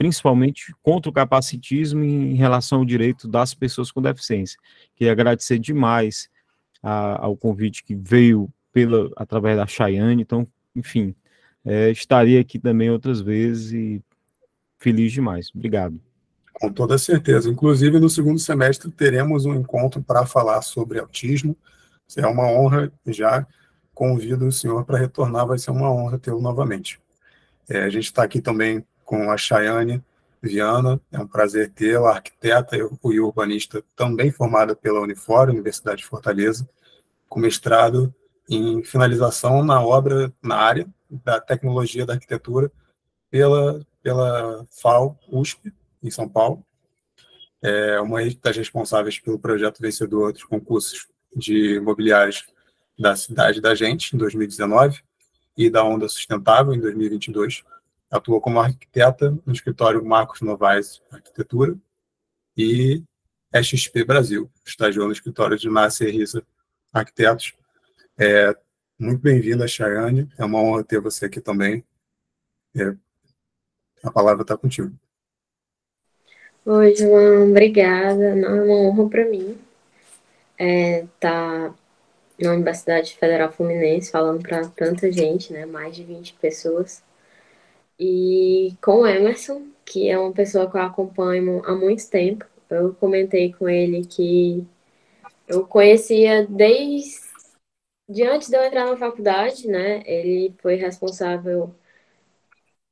principalmente contra o capacitismo em relação ao direito das pessoas com deficiência. Queria agradecer demais ao convite que veio através da Chayane, então, enfim, estaria aqui também outras vezes e feliz demais. Obrigado. Com toda certeza. Inclusive, no segundo semestre, teremos um encontro para falar sobre autismo. É uma honra, já convido o senhor para retornar, vai ser uma honra tê-lo novamente. A gente está aqui também com a Chayane Viana, é um prazer tê-la, arquiteta e urbanista, também formada pela Unifor, Universidade de Fortaleza, com mestrado em finalização na área da tecnologia da arquitetura pela FAO, USP, em São Paulo. É uma das responsáveis pelo projeto vencedor dos concursos de imobiliários da cidade da gente, em 2019, e da Onda Sustentável, em 2022. Atuou como arquiteta no escritório Marcos Novaes Arquitetura e XP Brasil, estagiou no escritório de Nasser Rissa Arquitetos. Muito bem-vinda, Chayane. É uma honra ter você aqui também. A palavra está contigo. Oi, João. Obrigada. Não, é uma honra para mim estar na Universidade Federal Fluminense falando para tanta gente, né? Mais de 20 pessoas. E com o Emerson, que é uma pessoa que eu acompanho há muito tempo. Eu comentei com ele que eu conhecia de antes de eu entrar na faculdade, né? Ele foi responsável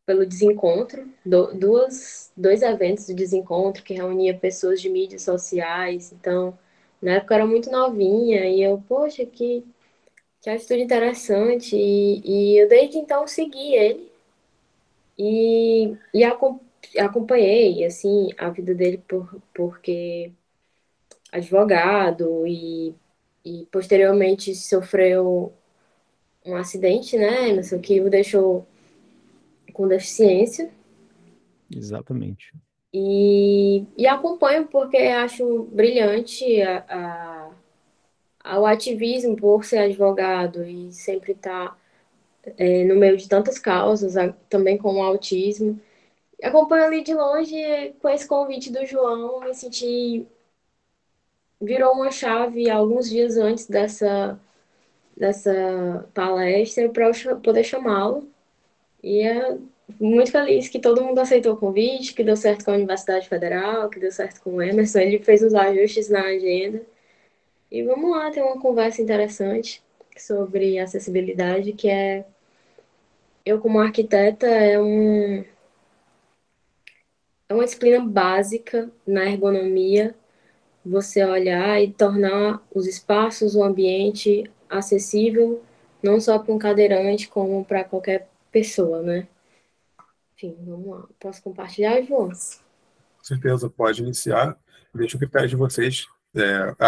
pelo Desencontro, dois eventos do Desencontro que reunia pessoas de mídias sociais. Então, na época eu era muito novinha e eu, poxa, que atitude interessante. E eu desde então segui ele e acompanhei, assim, a vida dele porque advogado e posteriormente sofreu um acidente, né, Emerson, que o deixou com deficiência. Exatamente. E acompanho porque acho brilhante o ativismo por ser advogado e sempre estar no meio de tantas causas, também com o autismo. Acompanho ali de longe com esse convite do João, me senti... Virou uma chave alguns dias antes dessa palestra para eu poder chamá-lo. E é muito feliz que todo mundo aceitou o convite, que deu certo com a Universidade Federal, que deu certo com o Emerson. Ele fez os ajustes na agenda. E vamos lá ter uma conversa interessante sobre acessibilidade, que é... Eu, como arquiteta, é uma disciplina básica na ergonomia, você olhar e tornar os espaços, o ambiente acessível, não só para um cadeirante, como para qualquer pessoa, né? Enfim, vamos lá. Posso compartilhar, João? Com certeza, pode iniciar. Deixa o critério de vocês.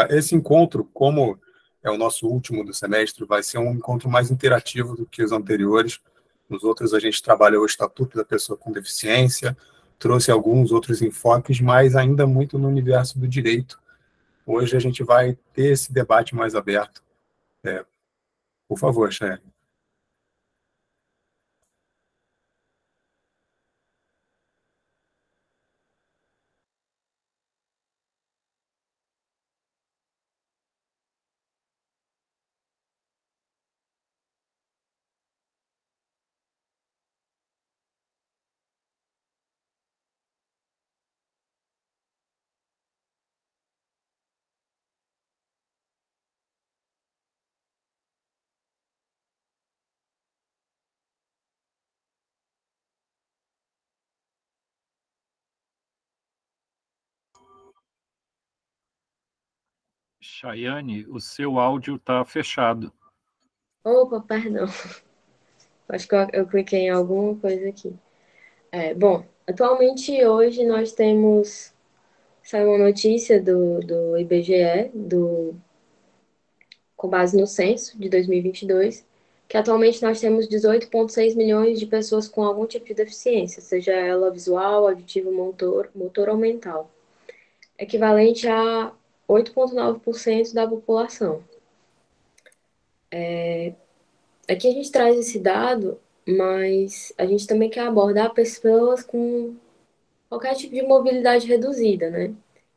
Esse encontro, como é o nosso último do semestre, vai ser um encontro mais interativo do que os anteriores. Nos outros, a gente trabalhou o Estatuto da Pessoa com Deficiência, trouxe alguns outros enfoques, mas ainda muito no universo do direito. Hoje a gente vai ter esse debate mais aberto. Por favor, Chay. Chayane, o seu áudio está fechado. Opa, perdão. Acho que eu cliquei em alguma coisa aqui. Bom, atualmente, hoje, nós temos... Saiu uma notícia do IBGE, com base no censo de 2022, que atualmente nós temos 18,6 milhões de pessoas com algum tipo de deficiência, seja ela visual, auditiva, motor ou mental, equivalente a 8,9% da população. Aqui a gente traz esse dado, mas a gente também quer abordar pessoas com qualquer tipo de mobilidade reduzida, né?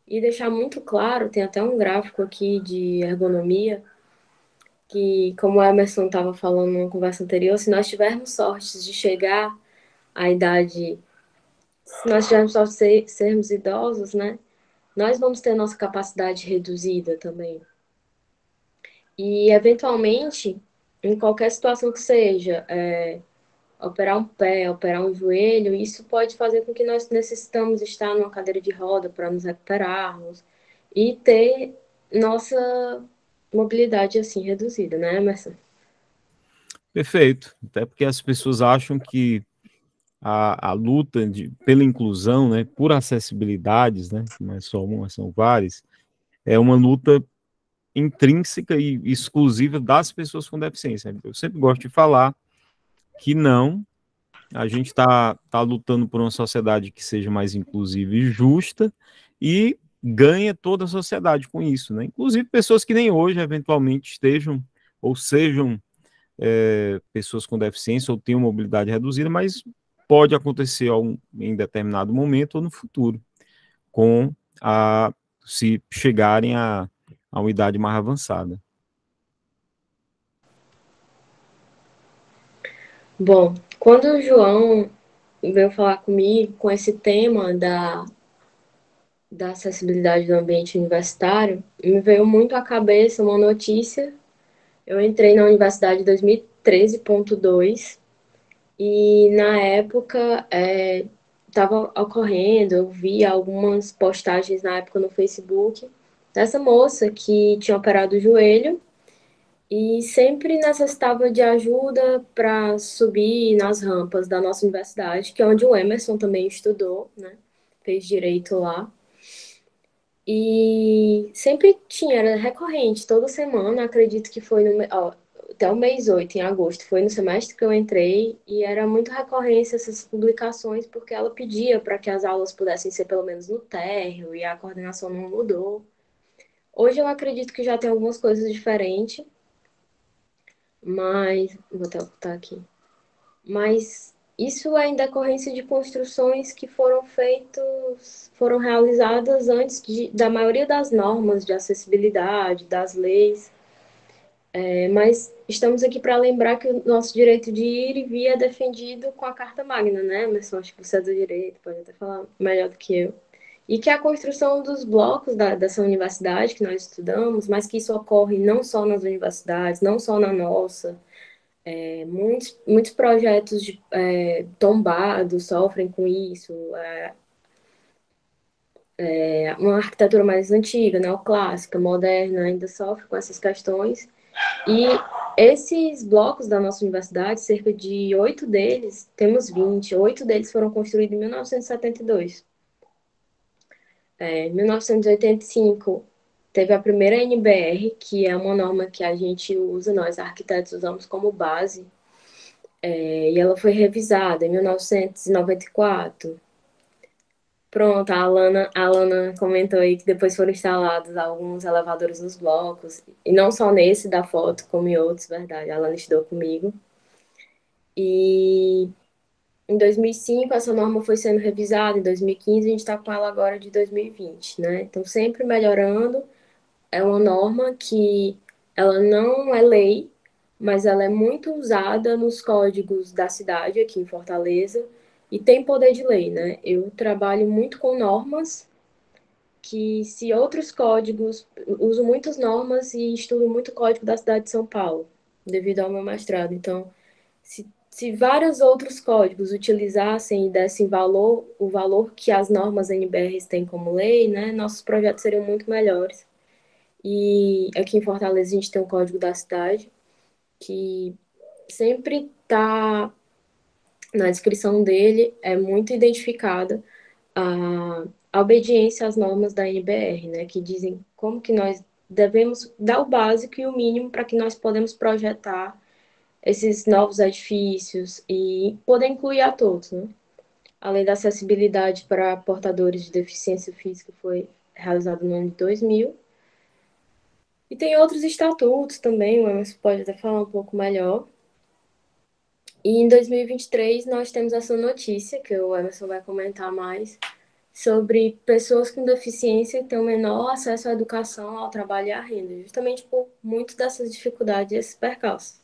E deixar muito claro, tem até um gráfico aqui de ergonomia, que, como o Emerson estava falando numa conversa anterior, se nós tivermos sorte de chegar à idade, se nós tivermos sorte de sermos idosos, né? Nós vamos ter nossa capacidade reduzida também. E, eventualmente, em qualquer situação que seja, operar um pé, operar um joelho, isso pode fazer com que nós necessitamos estar numa cadeira de roda para nos recuperarmos e ter nossa mobilidade assim reduzida, né, Emerson? Perfeito. Até porque as pessoas acham que a luta pela inclusão, né, por acessibilidades, né, não é só uma, são várias, é uma luta intrínseca e exclusiva das pessoas com deficiência. Eu sempre gosto de falar que não, a gente tá lutando por uma sociedade que seja mais inclusiva e justa e ganha toda a sociedade com isso, né? Inclusive pessoas que nem hoje eventualmente estejam ou sejam pessoas com deficiência ou tenham mobilidade reduzida, mas pode acontecer em determinado momento ou no futuro, com se chegarem a uma idade mais avançada. Bom, quando o João veio falar comigo com esse tema da acessibilidade do ambiente universitário, me veio muito à cabeça uma notícia. Eu entrei na universidade em 2013.2 e na época estava ocorrendo, eu vi algumas postagens na época no Facebook dessa moça que tinha operado o joelho e sempre necessitava de ajuda para subir nas rampas da nossa universidade, que é onde o Emerson também estudou, né? Fez direito lá. E sempre tinha, era recorrente, toda semana, acredito que foi até o mês 8, em agosto, foi no semestre que eu entrei, e era muito recorrência essas publicações, porque ela pedia para que as aulas pudessem ser pelo menos no térreo, e a coordenação não mudou. Hoje eu acredito que já tem algumas coisas diferentes, mas. Vou até botar aqui. Mas isso é em decorrência de construções que foram realizadas antes da maioria das normas de acessibilidade, das leis. Mas estamos aqui para lembrar que o nosso direito de ir e vir é defendido com a Carta Magna, né, Emerson? Acho que você é do direito, pode até falar melhor do que eu. E que a construção dos blocos dessa universidade que nós estudamos, mas que isso ocorre não só nas universidades, não só na nossa, muitos projetos tombados sofrem com isso. Uma arquitetura mais antiga, neoclássica, moderna, ainda sofre com essas questões. E esses blocos da nossa universidade, cerca de 8 deles, temos 20, 8 deles foram construídos em 1972. Em 1985, teve a primeira NBR, que é uma norma que a gente usa, nós arquitetos usamos como base, e ela foi revisada em 1994. Pronto, a Alana comentou aí que depois foram instalados alguns elevadores nos blocos, e não só nesse da foto, como em outros, verdade, a Alana estudou comigo. E em 2005 essa norma foi sendo revisada, em 2015 a gente está com ela agora de 2020, né? Então sempre melhorando, é uma norma que ela não é lei, mas ela é muito usada nos códigos da cidade aqui em Fortaleza e tem poder de lei, né? Eu trabalho muito com normas que se outros códigos, uso muitas normas e estudo muito código da cidade de São Paulo, devido ao meu mestrado. Então, se vários outros códigos utilizassem e dessem o valor que as normas NBRs têm como lei, né, nossos projetos seriam muito melhores. E aqui em Fortaleza a gente tem um código da cidade que sempre está na descrição dele, é muito identificada a obediência às normas da NBR, né, que dizem como que nós devemos dar o básico e o mínimo para que nós podemos projetar esses novos edifícios e poder incluir a todos, né? Além da acessibilidade para portadores de deficiência física, foi realizado no ano de 2000. E tem outros estatutos também, o Emerson pode até falar um pouco melhor. E em 2023 nós temos essa notícia, que o Emerson vai comentar mais, sobre pessoas com deficiência ter um menor acesso à educação, ao trabalho e à renda, justamente por muitas dessas dificuldades e esses percalços.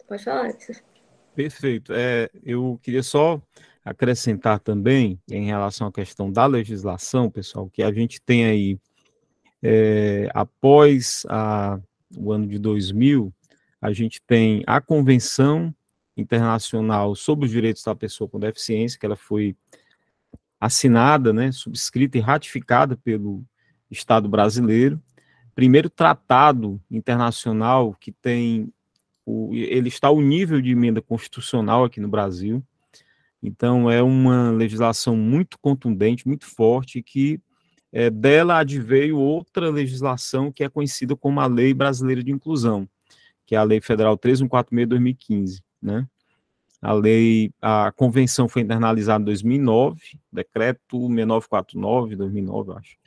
Pode falar, Alisson. Perfeito. Eu queria só acrescentar também, em relação à questão da legislação, pessoal, que a gente tem aí, após o ano de 2000, a gente tem a Convenção Internacional sobre os Direitos da Pessoa com Deficiência, que ela foi assinada, né, subscrita e ratificada pelo Estado brasileiro. Primeiro tratado internacional que tem ele está ao nível de emenda constitucional aqui no Brasil. Então, é uma legislação muito contundente, muito forte, que dela adveio outra legislação que é conhecida como a Lei Brasileira de Inclusão, que é a Lei Federal 3146/2015, né? A convenção foi internalizada em 2009, decreto 6949, 2009, eu acho.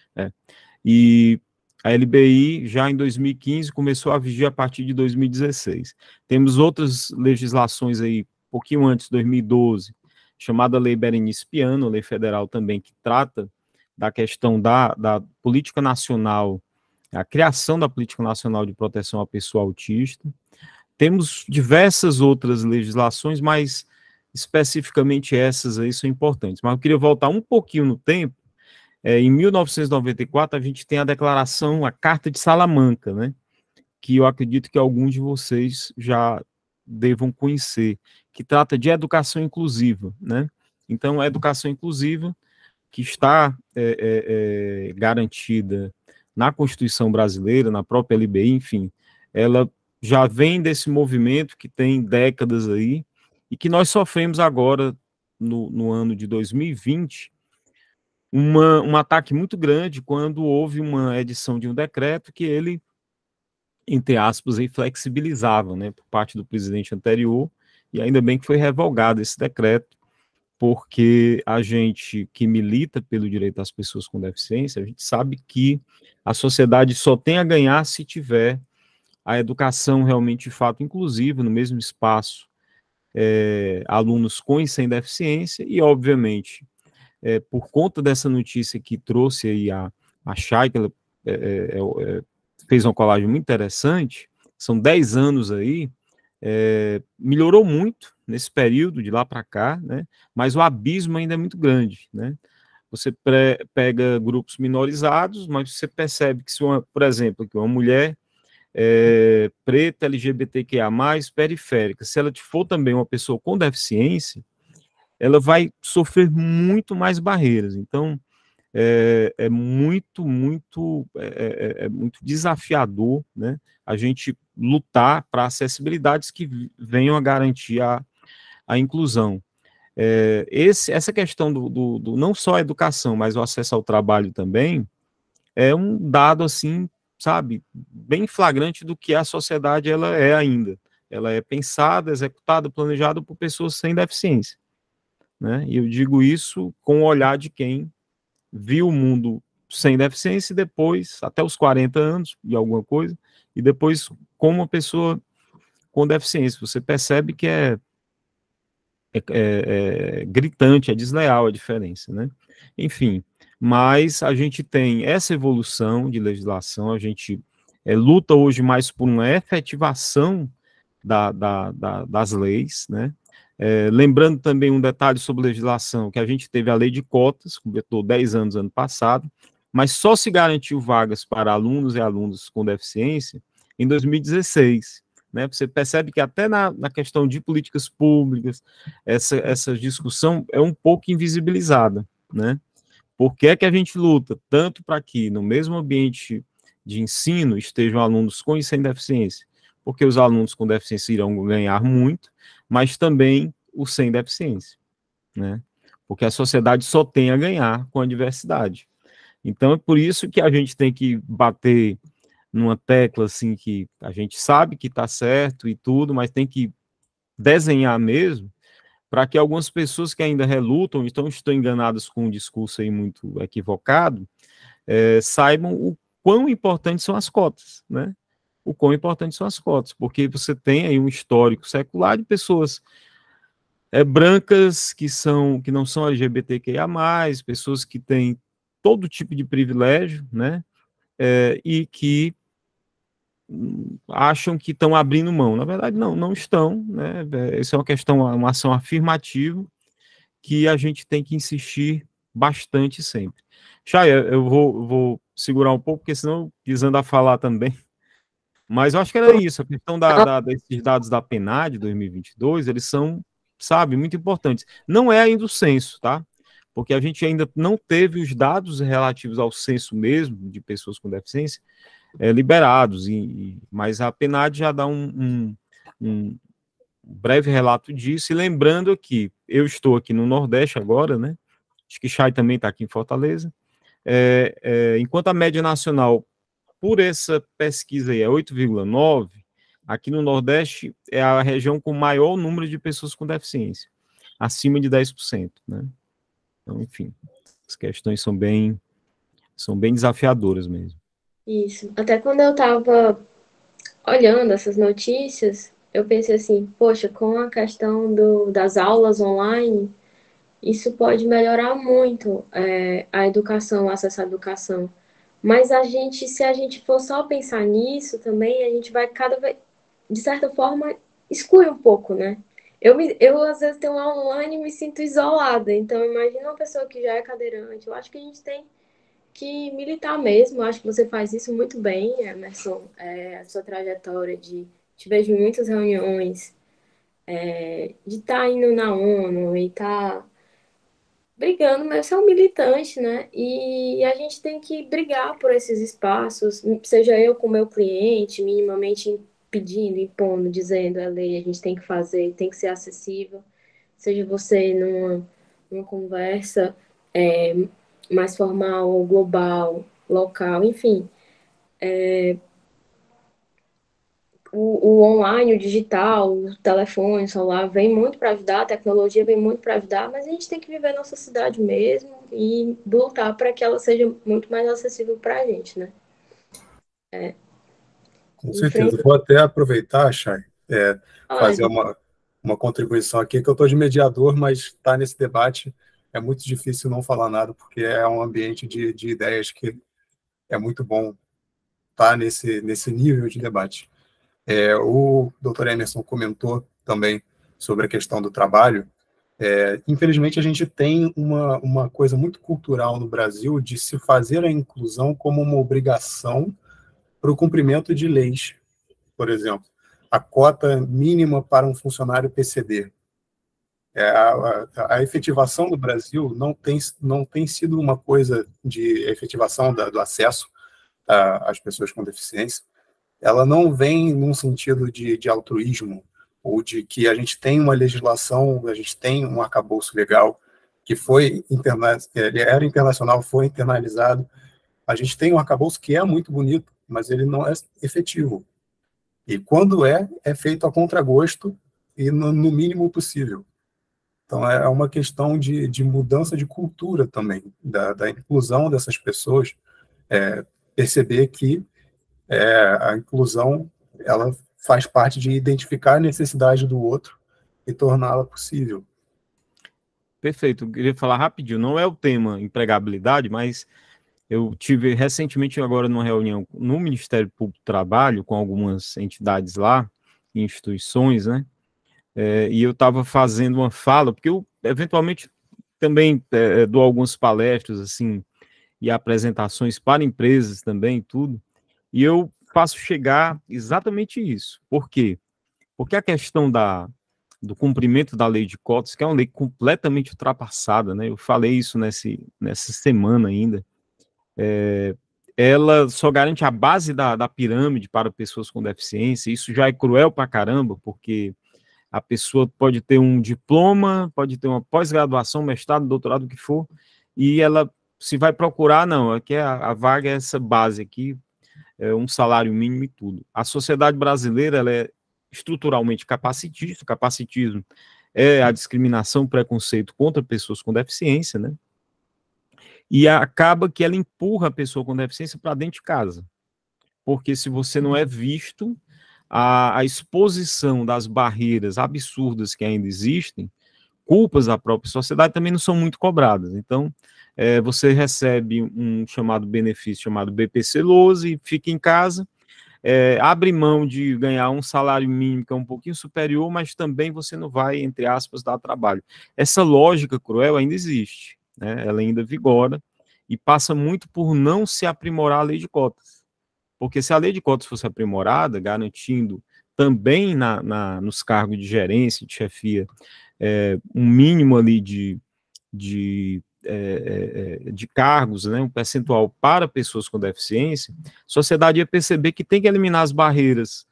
E a LBI, já em 2015, começou a vigir a partir de 2016. Temos outras legislações aí, um pouquinho antes, 2012, chamada Lei Berenice Piano, lei federal também, que trata da questão da política nacional, a criação da política nacional de proteção à pessoa autista. Temos diversas outras legislações, mas especificamente essas aí são importantes. Mas eu queria voltar um pouquinho no tempo. Em 1994, a gente tem a declaração, a Carta de Salamanca, né, que eu acredito que alguns de vocês já devam conhecer, que trata de educação inclusiva, né? Então, a educação inclusiva, que está garantida na Constituição brasileira, na própria LBI, enfim, ela já vem desse movimento que tem décadas aí, e que nós sofremos agora, no ano de 2020, um ataque muito grande quando houve uma edição de um decreto que ele, entre aspas, aí, flexibilizava, né, por parte do presidente anterior, e ainda bem que foi revogado esse decreto, porque a gente que milita pelo direito das pessoas com deficiência, a gente sabe que a sociedade só tem a ganhar se tiver a educação realmente, de fato, inclusiva, no mesmo espaço, alunos com e sem deficiência, e, obviamente, por conta dessa notícia que trouxe aí a Chay, que ela fez uma colagem muito interessante, são 10 anos aí, melhorou muito nesse período, de lá para cá, né, mas o abismo ainda é muito grande, né? Você pega grupos minorizados, mas você percebe que, por exemplo, que uma mulher preta, LGBTQIA+, periférica, se ela for também uma pessoa com deficiência, ela vai sofrer muito mais barreiras. Então, é muito desafiador, né, a gente lutar para acessibilidades que venham a garantir a inclusão. Essa questão do não só a educação, mas o acesso ao trabalho também, é um dado, assim, sabe, bem flagrante do que a sociedade ela é ainda. Ela é pensada, executada, planejada por pessoas sem deficiência, né? E eu digo isso com o olhar de quem viu o mundo sem deficiência e depois, até os 40 anos e alguma coisa, e depois como uma pessoa com deficiência. Você percebe que é gritante, é desleal a diferença, né? Enfim, mas a gente tem essa evolução de legislação, a gente luta hoje mais por uma efetivação das leis, né? Lembrando também um detalhe sobre legislação, que a gente teve a lei de cotas, completou 10 anos ano passado, mas só se garantiu vagas para alunos e alunas com deficiência em 2016. Né? Você percebe que até na questão de políticas públicas, essa discussão é um pouco invisibilizada, né? Por que é que a gente luta tanto para que no mesmo ambiente de ensino estejam alunos com e sem deficiência? Porque os alunos com deficiência irão ganhar muito, mas também os sem deficiência, né? Porque a sociedade só tem a ganhar com a diversidade. Então é por isso que a gente tem que bater numa tecla assim que a gente sabe que está certo e tudo, mas tem que desenhar mesmo para que algumas pessoas que ainda relutam, estão enganadas com um discurso aí muito equivocado, saibam o quão importantes são as cotas, né? O quão importantes são as cotas, porque você tem aí um histórico secular de pessoas brancas que não são LGBTQIA+, pessoas que têm todo tipo de privilégio, né? E que acham que estão abrindo mão. Na verdade, não estão, né? Isso é uma ação afirmativa que a gente tem que insistir bastante sempre. Chay, eu vou segurar um pouco, porque senão pisando a falar também. Mas eu acho que era isso, a questão desses dados da PNAD 2022, eles são, sabe, muito importantes. Não é ainda o censo, tá? Porque a gente ainda não teve os dados relativos ao censo mesmo, de pessoas com deficiência, liberados, mas a PNAD já dá um breve relato disso, e lembrando que eu estou aqui no Nordeste agora, né? Acho que Chay também está aqui em Fortaleza. Enquanto a média nacional, por essa pesquisa aí, é 8,9, aqui no Nordeste é a região com maior número de pessoas com deficiência, acima de 10%, né? Então, enfim, as questões são bem desafiadoras mesmo. Isso. Até quando eu estava olhando essas notícias, eu pensei assim, poxa, com a questão das aulas online, isso pode melhorar muito a educação, o acesso à educação. Mas se a gente for só pensar nisso também, a gente vai cada vez, de certa forma, excluir um pouco, né? Eu às vezes tenho aula online e me sinto isolada. Então, imagina uma pessoa que já é cadeirante. Eu acho que a gente tem que militar mesmo. Eu acho que você faz isso muito bem, Emerson. A sua trajetória te vejo em muitas reuniões, de estar indo na ONU e estar brigando, mas você é um militante, né? E a gente tem que brigar por esses espaços, seja eu com o meu cliente, minimamente pedindo, impondo, dizendo a lei, a gente tem que fazer, tem que ser acessível, seja você numa conversa mais formal, global, local, enfim. O online, o digital, o telefone, o celular vem muito para ajudar, a tecnologia vem muito para ajudar, mas a gente tem que viver nossa cidade mesmo e lutar para que ela seja muito mais acessível para a gente, né? Com certeza. Vou até aproveitar, Chay, fazer uma contribuição aqui, que eu estou de mediador, mas está nesse debate. É muito difícil não falar nada, porque é um ambiente de ideias que é muito bom estar nesse nível de debate. O Dr. Emerson comentou também sobre a questão do trabalho. Infelizmente, a gente tem uma coisa muito cultural no Brasil de se fazer a inclusão como uma obrigação para o cumprimento de leis. Por exemplo, a cota mínima para um funcionário PCD. A efetivação no Brasil não tem sido uma coisa de efetivação do acesso às pessoas com deficiência. Ela não vem num sentido de altruísmo, ou de que a gente tem uma legislação, a gente tem um arcabouço legal que ele era internacional, foi internalizado. A gente tem um arcabouço que é muito bonito, mas ele não é efetivo. E quando é feito a contragosto e no mínimo possível. Então, é uma questão de mudança de cultura também, da inclusão dessas pessoas, perceber que a inclusão ela faz parte de identificar a necessidade do outro e torná-la possível. Perfeito. Eu queria falar rapidinho, não é o tema empregabilidade, mas eu tive recentemente agora numa reunião no Ministério Público do Trabalho com algumas entidades lá, instituições, né? E eu estava fazendo uma fala, porque eu eventualmente também dou algumas palestras assim e apresentações para empresas também, tudo, e eu faço chegar exatamente isso. Por quê? Porque a questão do cumprimento da lei de cotas, que é uma lei completamente ultrapassada, né? Eu falei isso nessa semana ainda. Ela só garante a base da pirâmide para pessoas com deficiência. Isso já é cruel pra caramba, porque a pessoa pode ter um diploma, pode ter uma pós-graduação, mestrado, doutorado, o que for, e ela se vai procurar, não, aqui a vaga é essa base aqui, um salário mínimo e tudo. A sociedade brasileira, ela é estruturalmente capacitista, o capacitismo é a discriminação, preconceito contra pessoas com deficiência, né? E acaba que ela empurra a pessoa com deficiência para dentro de casa. Porque se você não é visto, a exposição das barreiras absurdas que ainda existem culpas da própria sociedade também não são muito cobradas. Então, você recebe um chamado benefício chamado BPC-Loase e fica em casa, abre mão de ganhar um salário mínimo que é um pouquinho superior, mas também você não vai, entre aspas, dar trabalho. Essa lógica cruel ainda existe, né? Ela ainda vigora e passa muito por não se aprimorar a lei de cotas. Porque se a lei de cotas fosse aprimorada, garantindo também nos cargos de gerência, de chefia, um mínimo ali de cargos, né, um percentual para pessoas com deficiência, a sociedade ia perceber que tem que eliminar as barreiras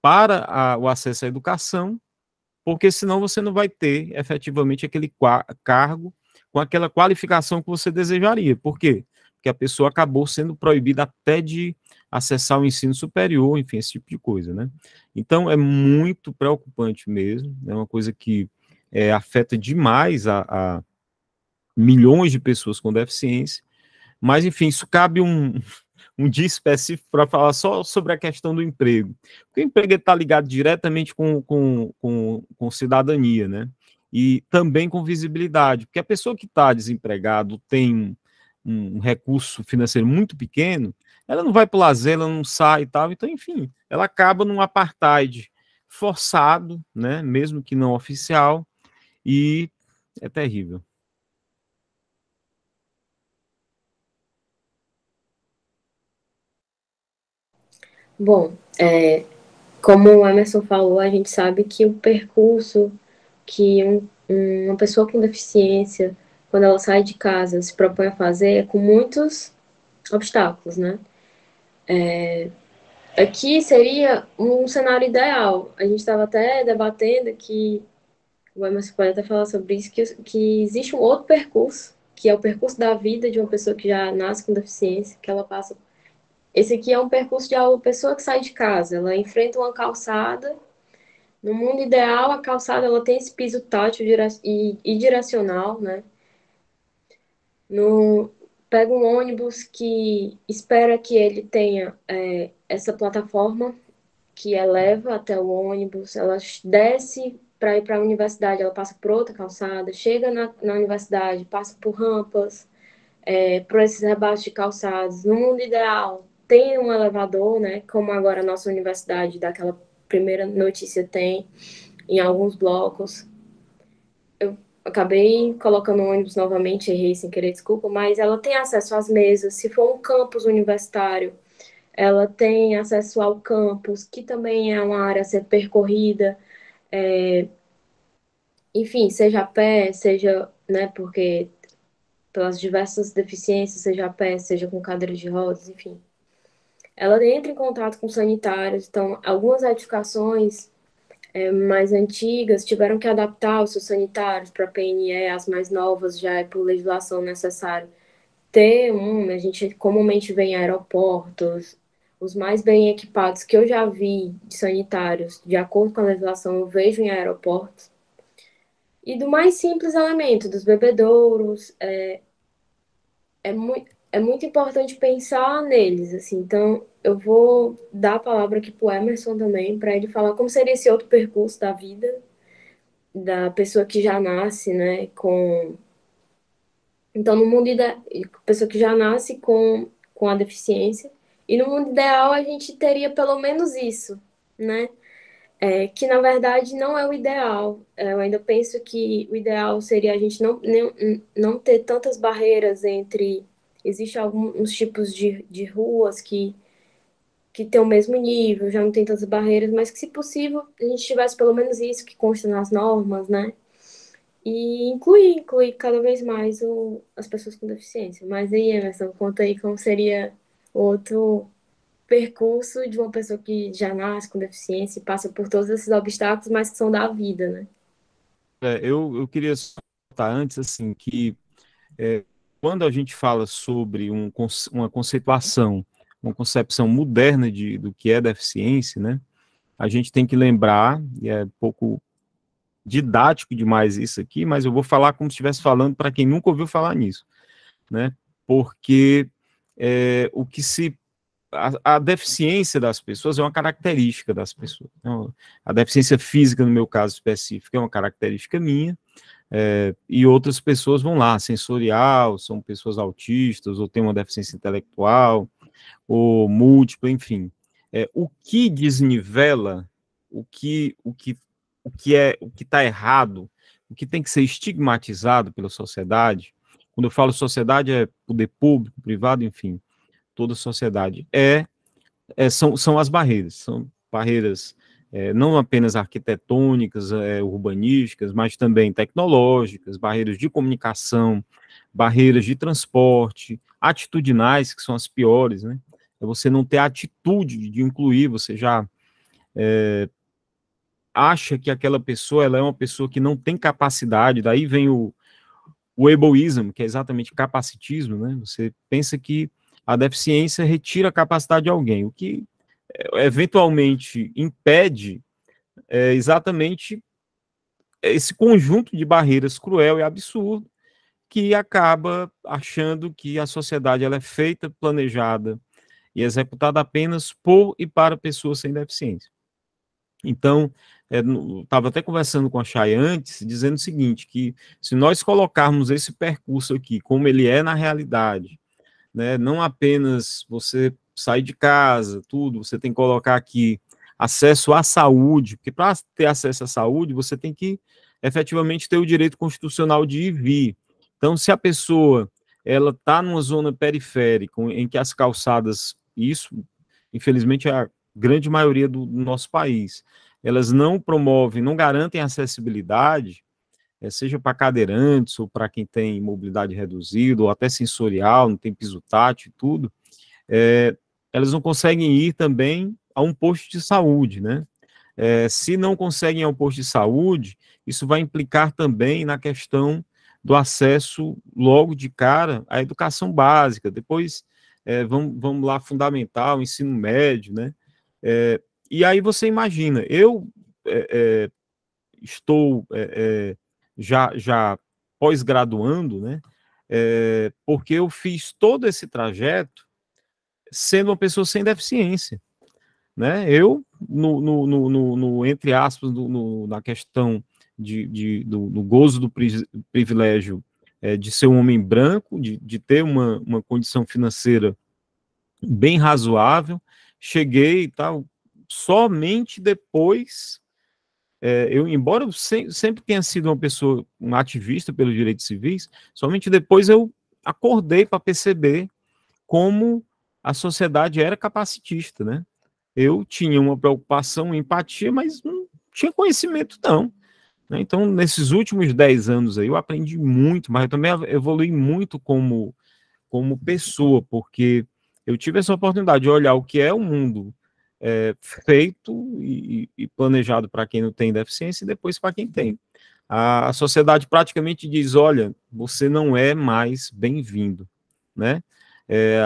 para o acesso à educação, porque senão você não vai ter efetivamente aquele cargo com aquela qualificação que você desejaria. Por quê? Porque a pessoa acabou sendo proibida até de acessar o ensino superior, enfim, esse tipo de coisa, né? Então, é muito preocupante mesmo, é uma coisa que afeta demais a milhões de pessoas com deficiência, mas, enfim, isso cabe um dia específico para falar só sobre a questão do emprego, porque o emprego está ligado diretamente com cidadania, né? E também com visibilidade, porque a pessoa que está desempregada tem um recurso financeiro muito pequeno, ela não vai para o lazer, ela não sai e tal, então, enfim, ela acaba num apartheid forçado, né, mesmo que não oficial, e é terrível. Bom, como o Emerson falou, a gente sabe que o percurso que uma pessoa com deficiência, quando ela sai de casa, se propõe a fazer, é com muitos obstáculos, né? Aqui seria um cenário ideal. A gente estava até debatendo que, o Emerson pode até falar sobre isso, que existe um outro percurso, que é o percurso da vida de uma pessoa que já nasce com deficiência, que ela passa. Esse aqui é um percurso de uma pessoa que sai de casa, ela enfrenta uma calçada. No mundo ideal, a calçada ela tem esse piso tátil e direcional, né? Pega um ônibus que espera que ele tenha essa plataforma que eleva até o ônibus, ela desce para ir para a universidade, ela passa por outra calçada, chega na universidade, passa por rampas, por esses rebaixos de calçadas. No mundo ideal, tem um elevador, né? Como agora a nossa universidade, daquela primeira notícia tem, em alguns blocos. Eu acabei colocando o ônibus novamente, errei sem querer, desculpa, mas ela tem acesso às mesas. Se for um campus universitário, ela tem acesso ao campus, que também é uma área a ser percorrida. Enfim, seja a pé, seja, né, porque pelas diversas deficiências, seja a pé, seja com cadeira de rodas, enfim. Ela entra em contato com sanitários, então algumas edificações mais antigas tiveram que adaptar os seus sanitários para a PNE, as mais novas já é por legislação necessário ter a gente comumente vê em aeroportos, os mais bem equipados que eu já vi de sanitários, de acordo com a legislação, eu vejo em aeroportos. E do mais simples elemento, dos bebedouros, é muito importante pensar neles, assim. Então, eu vou dar a palavra aqui para o Emerson também, para ele falar como seria esse outro percurso da vida da pessoa que já nasce, né, com... Então, no mundo ideal, pessoa que já nasce com a deficiência, e no mundo ideal a gente teria pelo menos isso, né? Que na verdade não é o ideal. Eu ainda penso que o ideal seria a gente não ter tantas barreiras entre. Existem alguns tipos de ruas que tem o mesmo nível, já não tem tantas barreiras, mas que, se possível, a gente tivesse pelo menos isso que consta nas normas, né? E incluir cada vez mais as pessoas com deficiência. Mas aí, Emerson, conta aí como seria outro percurso de uma pessoa que já nasce com deficiência e passa por todos esses obstáculos, mas que são da vida, né? Eu queria notar antes, assim, que quando a gente fala sobre uma conceituação, uma concepção moderna do que é deficiência, né, a gente tem que lembrar, e é um pouco didático demais isso aqui, mas eu vou falar como se estivesse falando para quem nunca ouviu falar nisso, né, porque o que a deficiência das pessoas é uma característica das pessoas. Então, a deficiência física, no meu caso específico, é uma característica minha, E outras pessoas vão lá, sensorial, são pessoas autistas, ou têm uma deficiência intelectual, ou múltipla, enfim. O que desnivela, o que está errado, o que tem que ser estigmatizado pela sociedade, quando eu falo sociedade, é poder público, privado, enfim, toda a sociedade, são as barreiras, são barreiras não apenas arquitetônicas, urbanísticas, mas também tecnológicas, barreiras de comunicação, barreiras de transporte, atitudinais, que são as piores, né? É você não ter a atitude de incluir, você já acha que aquela pessoa ela é uma pessoa que não tem capacidade, daí vem o ableism, que é exatamente capacitismo, né? Você pensa que a deficiência retira a capacidade de alguém, o que eventualmente impede exatamente esse conjunto de barreiras cruel e absurdo que acaba achando que a sociedade ela é feita, planejada e executada apenas por e para pessoas sem deficiência. Então, estava até conversando com a Chay antes, dizendo o seguinte, que se nós colocarmos esse percurso aqui, como ele é na realidade, né, não apenas você sair de casa, tudo, você tem que colocar aqui acesso à saúde, porque para ter acesso à saúde, você tem que efetivamente ter o direito constitucional de ir e vir. Então, se a pessoa ela está numa zona periférica, em que as calçadas, isso, infelizmente, é a grande maioria do nosso país, elas não promovem, não garantem acessibilidade, seja para cadeirantes ou para quem tem mobilidade reduzida, ou até sensorial, não tem piso tátil e tudo, elas não conseguem ir também a um posto de saúde, né? Se não conseguem ir a um posto de saúde, isso vai implicar também na questão do acesso, logo de cara, à educação básica, depois vamos lá, fundamental, ensino médio, né? E aí você imagina, eu estou já pós-graduando, né? Porque eu fiz todo esse trajeto sendo uma pessoa sem deficiência, né? Eu, entre aspas, na questão do gozo do privilégio de ser um homem branco, de ter uma condição financeira bem razoável, cheguei e tal, somente depois, embora eu sempre tenha sido uma pessoa, um ativista pelos direitos civis, somente depois eu acordei para perceber como a sociedade era capacitista, né? Eu tinha uma preocupação, uma empatia, mas não tinha conhecimento, não. Né? Então, nesses últimos 10 anos aí, eu aprendi muito, mas eu também evolui muito como pessoa, porque eu tive essa oportunidade de olhar o que é o mundo feito e planejado para quem não tem deficiência e depois para quem tem. A sociedade praticamente diz, olha, você não é mais bem-vindo, né?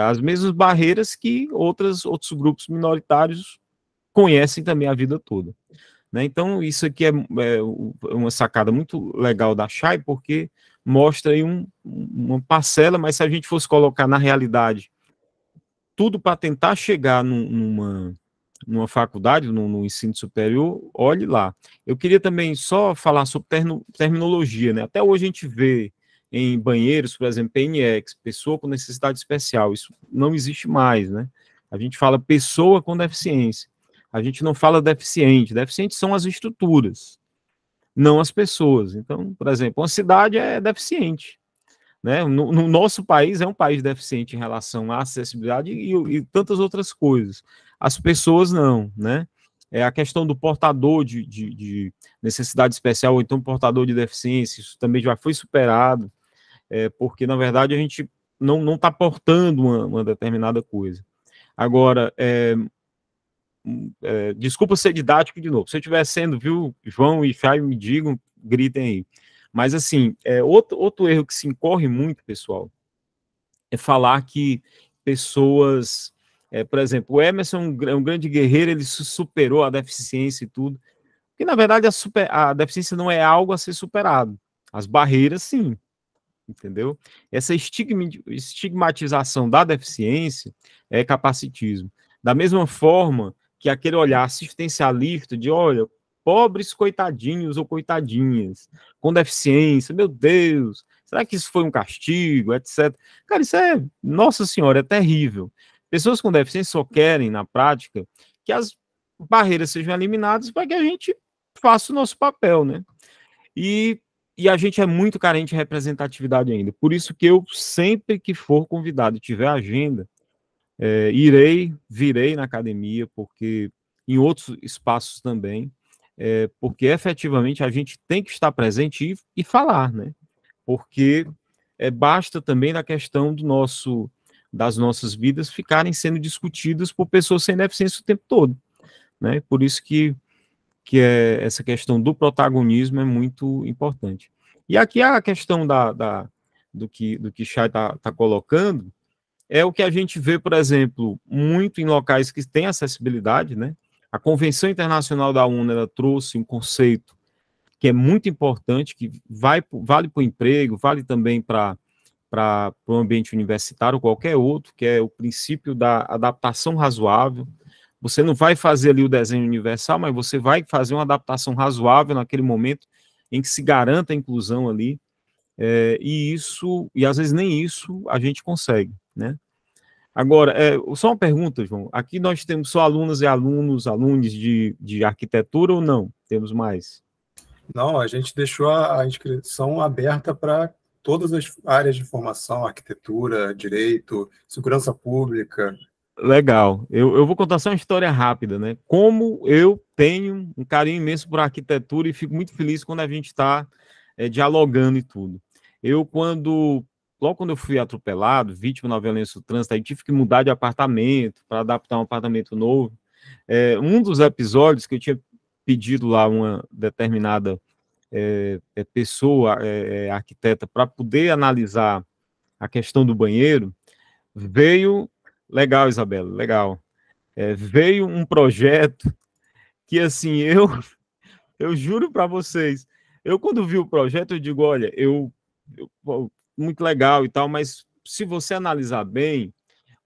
As mesmas barreiras que outros grupos minoritários conhecem também a vida toda. Né? Então, isso aqui é uma sacada muito legal da Chay, porque mostra aí uma parcela, mas se a gente fosse colocar na realidade tudo para tentar chegar numa faculdade, no ensino superior, olhe lá. Eu queria também só falar sobre terminologia, né? Até hoje a gente vê em banheiros, por exemplo, PNX, pessoa com necessidade especial, isso não existe mais, né? A gente fala pessoa com deficiência, a gente não fala deficiente, deficientes são as estruturas, não as pessoas. Então, por exemplo, uma cidade é deficiente, né? No nosso país é um país deficiente em relação à acessibilidade e tantas outras coisas. As pessoas não, né? A questão do portador de necessidade especial, ou então portador de deficiência, isso também já foi superado, porque, na verdade, a gente não está portando uma determinada coisa. Agora, desculpa ser didático de novo, se eu estiver sendo, viu, João e Chay, me digam, gritem aí. Mas, assim, outro erro que se incorre muito, pessoal, é falar que pessoas, por exemplo, o Emerson é um grande guerreiro, ele superou a deficiência e tudo, porque, na verdade, a deficiência não é algo a ser superado, as barreiras, sim, entendeu? Essa estigmatização da deficiência é capacitismo. Da mesma forma que aquele olhar assistencialista de, olha, pobres coitadinhos ou coitadinhas, com deficiência, meu Deus, será que isso foi um castigo, etc. Cara, isso é, nossa senhora, é terrível. Pessoas com deficiência só querem, na prática, que as barreiras sejam eliminadas para que a gente faça o nosso papel, né? E a gente é muito carente de representatividade ainda. Por isso que eu, sempre que for convidado e tiver agenda, virei na academia, porque em outros espaços também, porque efetivamente a gente tem que estar presente e falar, né? Porque basta também da questão das nossas vidas ficarem sendo discutidas por pessoas sem deficiência o tempo todo, né? Por isso que essa questão do protagonismo é muito importante. E aqui a questão do que Chay está colocando é o que a gente vê, por exemplo, muito em locais que têm acessibilidade, né? A Convenção Internacional da ONU, ela trouxe um conceito que é muito importante, que vale para o emprego, vale também para o ambiente universitário, qualquer outro, que é o princípio da adaptação razoável. Você não vai fazer ali o desenho universal, mas você vai fazer uma adaptação razoável naquele momento em que se garanta a inclusão ali, e às vezes nem isso a gente consegue, né? Agora, só uma pergunta, João, aqui nós temos só alunas e alunos de arquitetura ou não? Temos mais? Não, a gente deixou a inscrição aberta para todas as áreas de formação, arquitetura, direito, segurança pública. Legal. Eu vou contar só uma história rápida, né? Como eu tenho um carinho imenso por arquitetura e fico muito feliz quando a gente está dialogando e tudo. Logo quando eu fui atropelado, vítima da violência do trânsito, aí tive que mudar de apartamento para adaptar um apartamento novo. Um dos episódios que eu tinha pedido lá uma determinada pessoa, arquiteta, para poder analisar a questão do banheiro, veio... Legal, Isabela, legal. Veio um projeto que, assim, eu juro para vocês, eu quando vi o projeto, eu digo, olha, muito legal e tal, mas se você analisar bem,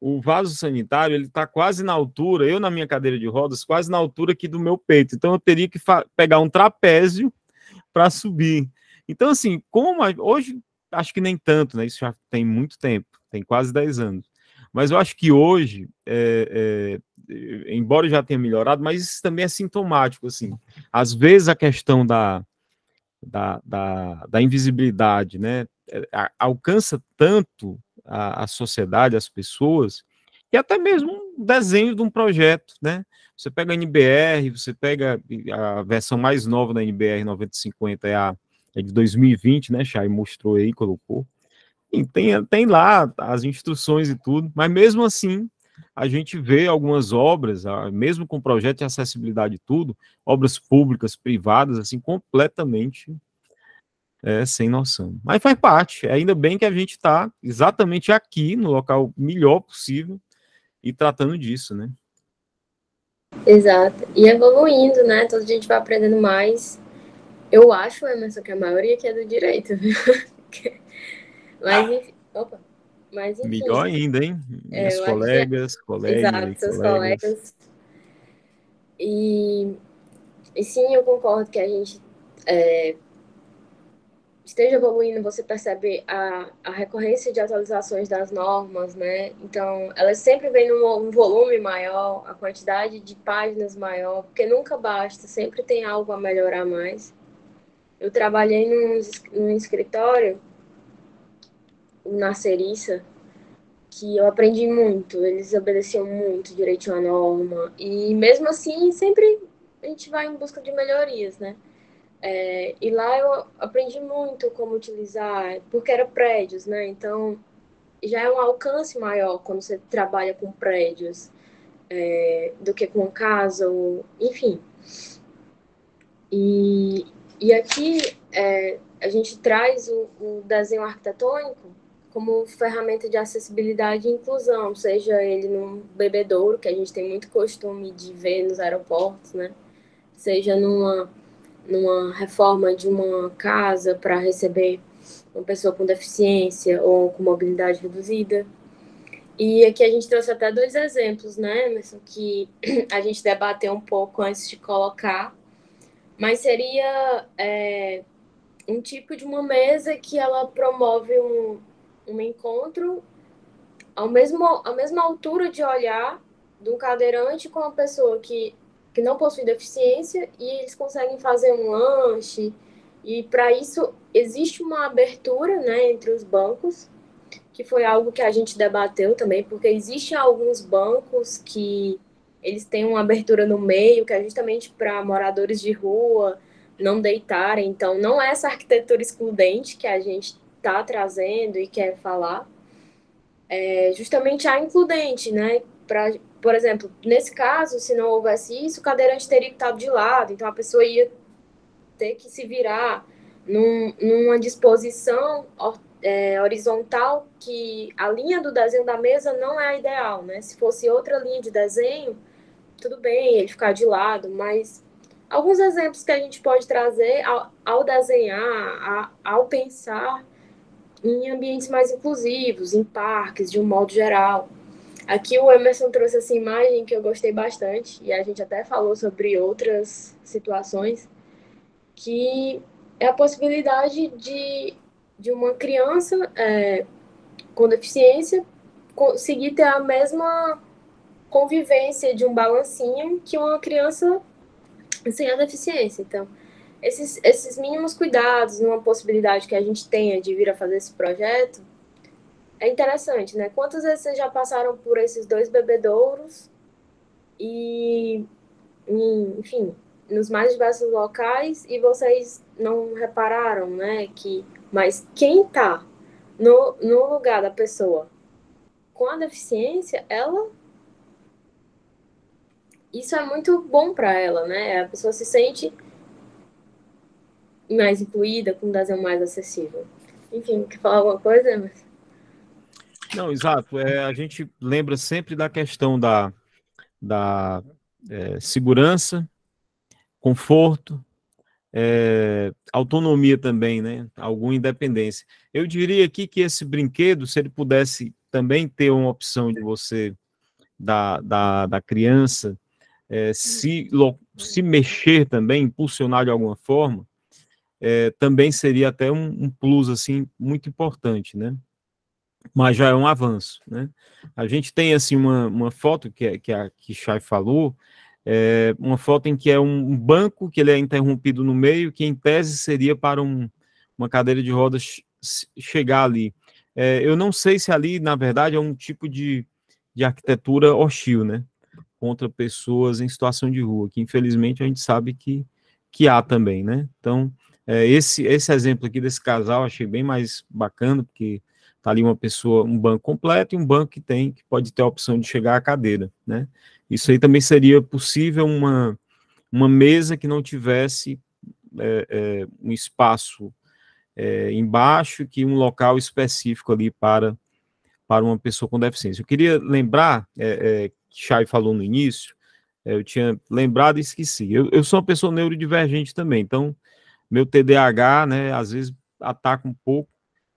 o vaso sanitário, ele está quase na altura, eu na minha cadeira de rodas, quase na altura aqui do meu peito, então eu teria que pegar um trapézio para subir. Então, assim, hoje, acho que nem tanto, né? Isso já tem muito tempo, tem quase 10 anos. Mas eu acho que hoje, embora já tenha melhorado, mas isso também é sintomático, assim. Às vezes a questão da invisibilidade, né, alcança tanto a sociedade, as pessoas, que até mesmo um desenho de um projeto, né? Você pega a NBR, você pega a versão mais nova da NBR 9050, é de 2020, né? Chay mostrou aí, colocou. E tem lá as instruções e tudo, mas mesmo assim, a gente vê algumas obras, mesmo com projeto de acessibilidade e tudo, obras públicas, privadas, assim, completamente sem noção. Mas faz parte, ainda bem que a gente está exatamente aqui, no local melhor possível, e tratando disso, né? Exato. E evoluindo, né? Todo dia a gente vai aprendendo mais. Eu acho, Emerson, que a maioria aqui é do direito, viu? Mas enfim. Opa. Mas enfim. Melhor ainda, hein? Minhas colegas, exato, seus colegas. E sim, eu concordo que a gente esteja evoluindo, você percebe a recorrência de atualizações das normas, né? Então, elas sempre vêm num volume maior, a quantidade de páginas maior, porque nunca basta, sempre tem algo a melhorar mais. Eu trabalhei num escritório, na Seriça, que eu aprendi muito, eles obedeciam muito direitinho à norma, e mesmo assim, sempre a gente vai em busca de melhorias, né? E lá eu aprendi muito como utilizar, porque era prédios, né? Então, já é um alcance maior quando você trabalha com prédios do que com casa, enfim. E aqui a gente traz o desenho arquitetônico como ferramenta de acessibilidade e inclusão, seja ele num bebedouro, que a gente tem muito costume de ver nos aeroportos, né? Seja numa reforma de uma casa para receber uma pessoa com deficiência ou com mobilidade reduzida. E aqui a gente trouxe até 2 exemplos, né, Emerson, que a gente debateu um pouco antes de colocar, mas seria um tipo de uma mesa que ela promove um encontro à mesma altura de olhar de um cadeirante com uma pessoa que não possui deficiência, e eles conseguem fazer um lanche, e para isso existe uma abertura, né, entre os bancos, que foi algo que a gente debateu também, porque existem alguns bancos que eles têm uma abertura no meio, que é justamente para moradores de rua não deitarem. Então, não é essa arquitetura excludente que a gente está trazendo e quer falar, é justamente a includente, né? Por exemplo, nesse caso, se não houvesse isso, o cadeirante teria que estar de lado, então a pessoa ia ter que se virar numa disposição horizontal, que a linha do desenho da mesa não é a ideal, né? Se fosse outra linha de desenho, tudo bem ele ficar de lado, mas alguns exemplos que a gente pode trazer ao desenhar, ao pensar em ambientes mais inclusivos, em parques, de um modo geral. Aqui o Emerson trouxe essa imagem que eu gostei bastante, e a gente até falou sobre outras situações, que é a possibilidade de uma criança com deficiência conseguir ter a mesma convivência de um balancinho que uma criança sem a deficiência. Então, esses mínimos cuidados, numa possibilidade que a gente tenha de vir a fazer esse projeto, é interessante, né? Quantas vezes vocês já passaram por esses 2 bebedouros e, enfim, nos mais diversos locais, e vocês não repararam, né? Mas quem está no lugar da pessoa com a deficiência, isso é muito bom para ela, né? A pessoa se sente mais incluída, com um desenho mais acessível. Enfim, quer falar alguma coisa, Emerson? Não, exato. A gente lembra sempre da questão da segurança, conforto, autonomia também, né? Alguma independência. Eu diria aqui que esse brinquedo, se ele pudesse também ter uma opção de você, da criança, se mexer também, impulsionar de alguma forma, também seria até um plus, assim, muito importante, né? Mas já é um avanço, né? A gente tem, assim, uma foto que a Chay falou, uma foto em que é um banco que ele é interrompido no meio, que em tese seria para uma cadeira de rodas chegar ali. Eu não sei se ali, na verdade, é um tipo de arquitetura hostil, né? Contra pessoas em situação de rua, que infelizmente a gente sabe que há também, né? Então, esse exemplo aqui desse casal achei bem mais bacana, porque tá ali uma pessoa, um banco completo e um banco que pode ter a opção de chegar à cadeira, né? Isso aí também seria possível uma mesa que não tivesse um espaço embaixo, que um local específico ali para uma pessoa com deficiência. Eu queria lembrar, que Chay falou no início, eu tinha lembrado e esqueci. Eu sou uma pessoa neurodivergente também, então meu TDAH, né, às vezes ataca um pouco.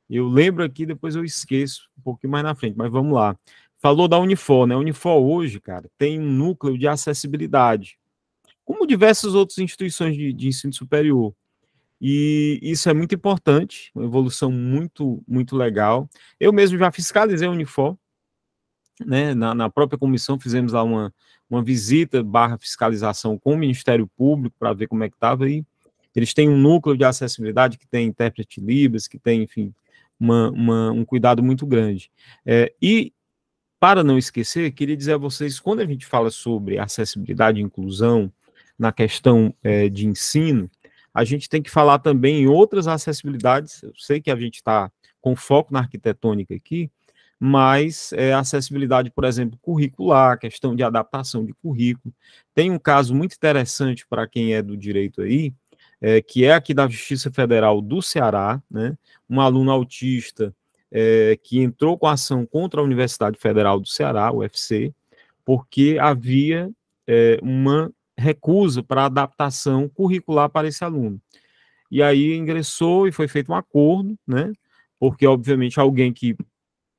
Eu lembro aqui, depois eu esqueço um pouquinho mais na frente, mas vamos lá. Falou da Unifor, né? A Unifor hoje, cara, tem um núcleo de acessibilidade, como diversas outras instituições de ensino superior. E isso é muito importante, uma evolução muito, muito legal. Eu mesmo já fiscalizei a Unifor, né? Na própria comissão fizemos lá uma visita / fiscalização com o Ministério Público para ver como é que estava, e eles têm um núcleo de acessibilidade que tem intérprete Libras, que tem, enfim, um cuidado muito grande. E, para não esquecer, queria dizer a vocês, quando a gente fala sobre acessibilidade e inclusão na questão de ensino, a gente tem que falar também em outras acessibilidades. Eu sei que a gente está com foco na arquitetônica aqui, mas acessibilidade, por exemplo, curricular, questão de adaptação de currículo. Tem um caso muito interessante para quem é do direito aí, que é aqui da Justiça Federal do Ceará, né? Um aluno autista que entrou com ação contra a Universidade Federal do Ceará, UFC, porque havia uma recusa para adaptação curricular para esse aluno. E aí ingressou e foi feito um acordo, né? Porque, obviamente, alguém que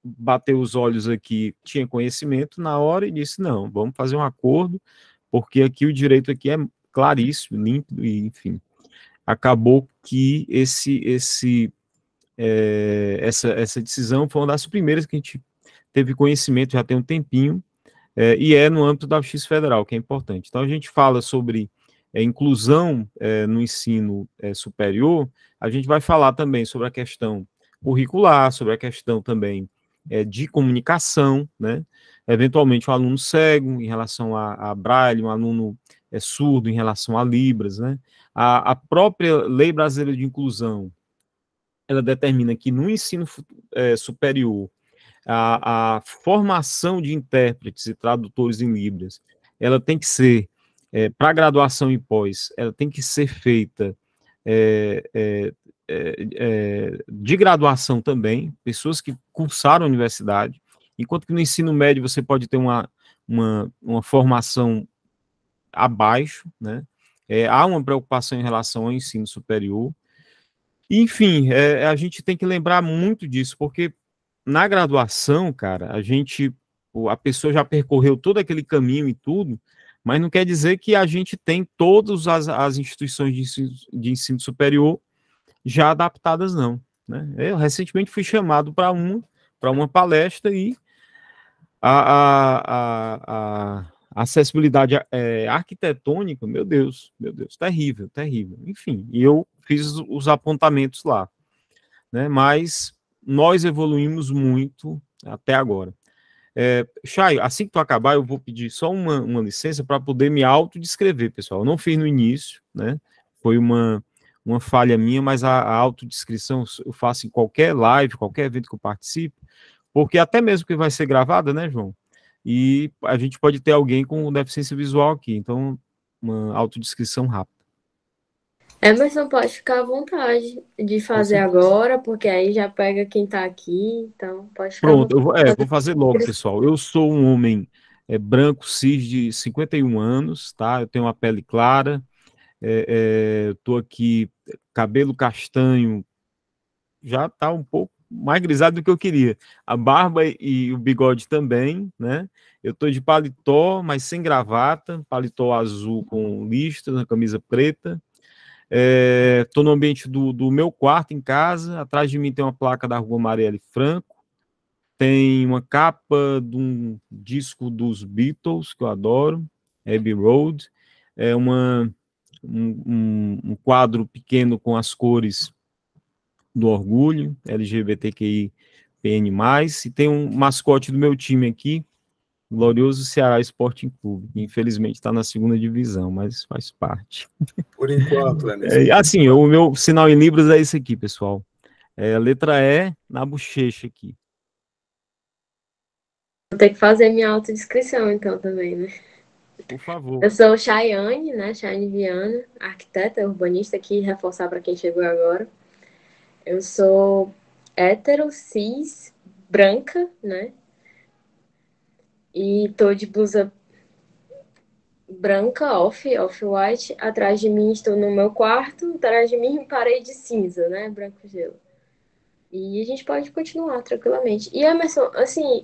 bateu os olhos aqui tinha conhecimento na hora e disse, não, vamos fazer um acordo, porque aqui o direito aqui claríssimo, límpido, e enfim, acabou que essa decisão foi uma das primeiras que a gente teve conhecimento, já tem um tempinho, e é no âmbito da Justiça Federal, que é importante. Então, a gente fala sobre inclusão no ensino superior, a gente vai falar também sobre a questão curricular, sobre a questão também de comunicação, né? Eventualmente, um aluno cego em relação a Braille, um aluno surdo em relação a Libras, né? A própria Lei Brasileira de Inclusão, ela determina que no ensino superior, a formação de intérpretes e tradutores em Libras, ela tem que ser, para graduação e pós, ela tem que ser feita de graduação também, pessoas que cursaram a universidade, enquanto que no ensino médio você pode ter uma formação abaixo, né? Há uma preocupação em relação ao ensino superior. Enfim, a gente tem que lembrar muito disso, porque na graduação, cara, a pessoa já percorreu todo aquele caminho e tudo, mas não quer dizer que a gente tem todas as instituições de ensino superior já adaptadas, não, né? Eu recentemente fui chamado para uma palestra e a acessibilidade arquitetônica, meu Deus, terrível, terrível. Enfim, e eu fiz os apontamentos lá, né? Mas nós evoluímos muito até agora. Chay, assim que tu acabar, eu vou pedir só uma licença para poder me autodescrever, pessoal. Eu não fiz no início, né? Foi uma falha minha, mas a autodescrição eu faço em qualquer live, qualquer evento que eu participe, porque até mesmo que vai ser gravada, né, João? E a gente pode ter alguém com deficiência visual aqui, então uma autodescrição rápida. Emerson, pode ficar à vontade de fazer agora, porque aí já pega quem está aqui, então pode ficar Pronto, à vontade. vou fazer logo, pessoal. Eu sou um homem branco, cis, de 51 anos, tá? Eu tenho uma pele clara, eu tô aqui, cabelo castanho, já tá um pouco mais grisalho do que eu queria. A barba e o bigode também, né? Eu tô de paletó, mas sem gravata, paletó azul com listras, na camisa preta. Estou no ambiente do meu quarto em casa. Atrás de mim tem uma placa da Rua Marielle Franco. Tem uma capa de um disco dos Beatles, que eu adoro, Abbey Road. Um quadro pequeno com as cores do orgulho, LGBTQIPN+. E tem um mascote do meu time aqui, Glorioso Ceará Sporting Clube, que infelizmente está na 2ª divisão, mas faz parte. Por enquanto, assim, o meu sinal em Libras é esse aqui, pessoal. A letra E na bochecha aqui. Vou ter que fazer minha autodescrição, então, também, né? Por favor. Eu sou Chayane, né? Chayane Viana, arquiteta, urbanista, aqui, reforçar para quem chegou agora. Eu sou hétero, cis, branca, né? E tô de blusa branca, off-white. Atrás de mim estou no meu quarto, atrás de mim parede cinza, né? Branco gelo. E a gente pode continuar tranquilamente. E Emerson, assim,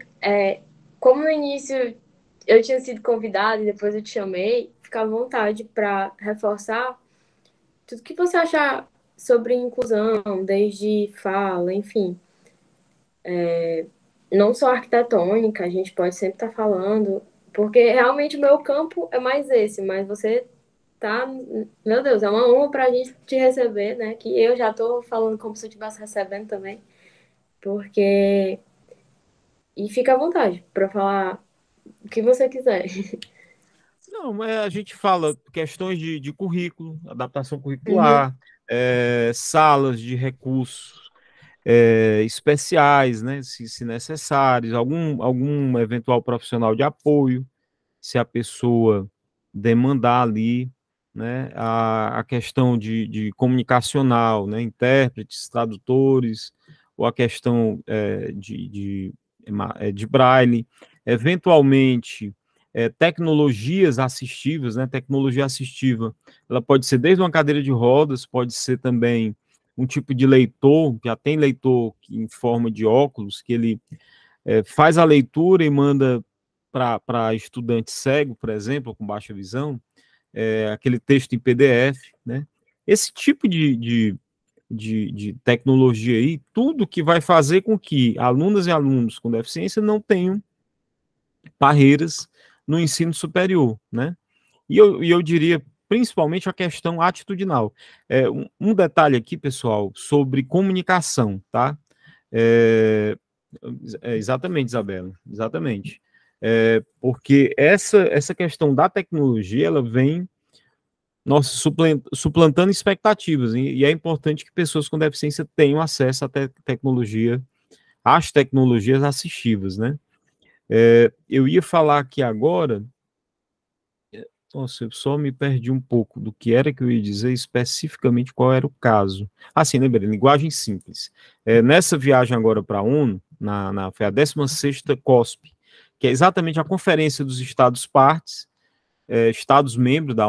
como no início eu tinha sido convidada e depois eu te chamei, fica à vontade para reforçar tudo que você achar sobre inclusão, desde fala, enfim. Não só arquitetônica, a gente pode sempre estar falando, porque realmente o meu campo é mais esse, mas você tá, meu Deus, é uma honra para a gente te receber, né? Que eu já tô falando como se eu estivesse recebendo também, porque e fica à vontade para falar o que você quiser. Não, a gente fala questões de currículo, adaptação curricular, salas de recursos especiais, né, se necessários, algum eventual profissional de apoio, se a pessoa demandar ali, né, a questão de comunicacional, né, intérpretes, tradutores, ou a questão de braille, eventualmente tecnologias assistivas, né, tecnologia assistiva, ela pode ser desde uma cadeira de rodas, pode ser também um tipo de leitor, já tem leitor em forma de óculos, que ele faz a leitura e manda para estudante cego, por exemplo, com baixa visão, aquele texto em PDF, né? Esse tipo de tecnologia aí, tudo que vai fazer com que alunas e alunos com deficiência não tenham barreiras no ensino superior, né? E eu diria, principalmente, a questão atitudinal. Um detalhe aqui, pessoal, sobre comunicação, tá? Exatamente, Isabela, exatamente. Porque essa questão da tecnologia, ela vem suplantando expectativas, e é importante que pessoas com deficiência tenham acesso à tecnologia, às tecnologias assistivas, né? Eu ia falar aqui agora, nossa, eu só me perdi um pouco do que era que eu ia dizer, especificamente qual era o caso. Ah, sim, lembrei, linguagem simples. Nessa viagem agora para a ONU, foi a 16ª COSP, que é exatamente a Conferência dos Estados Partes, Estados membros da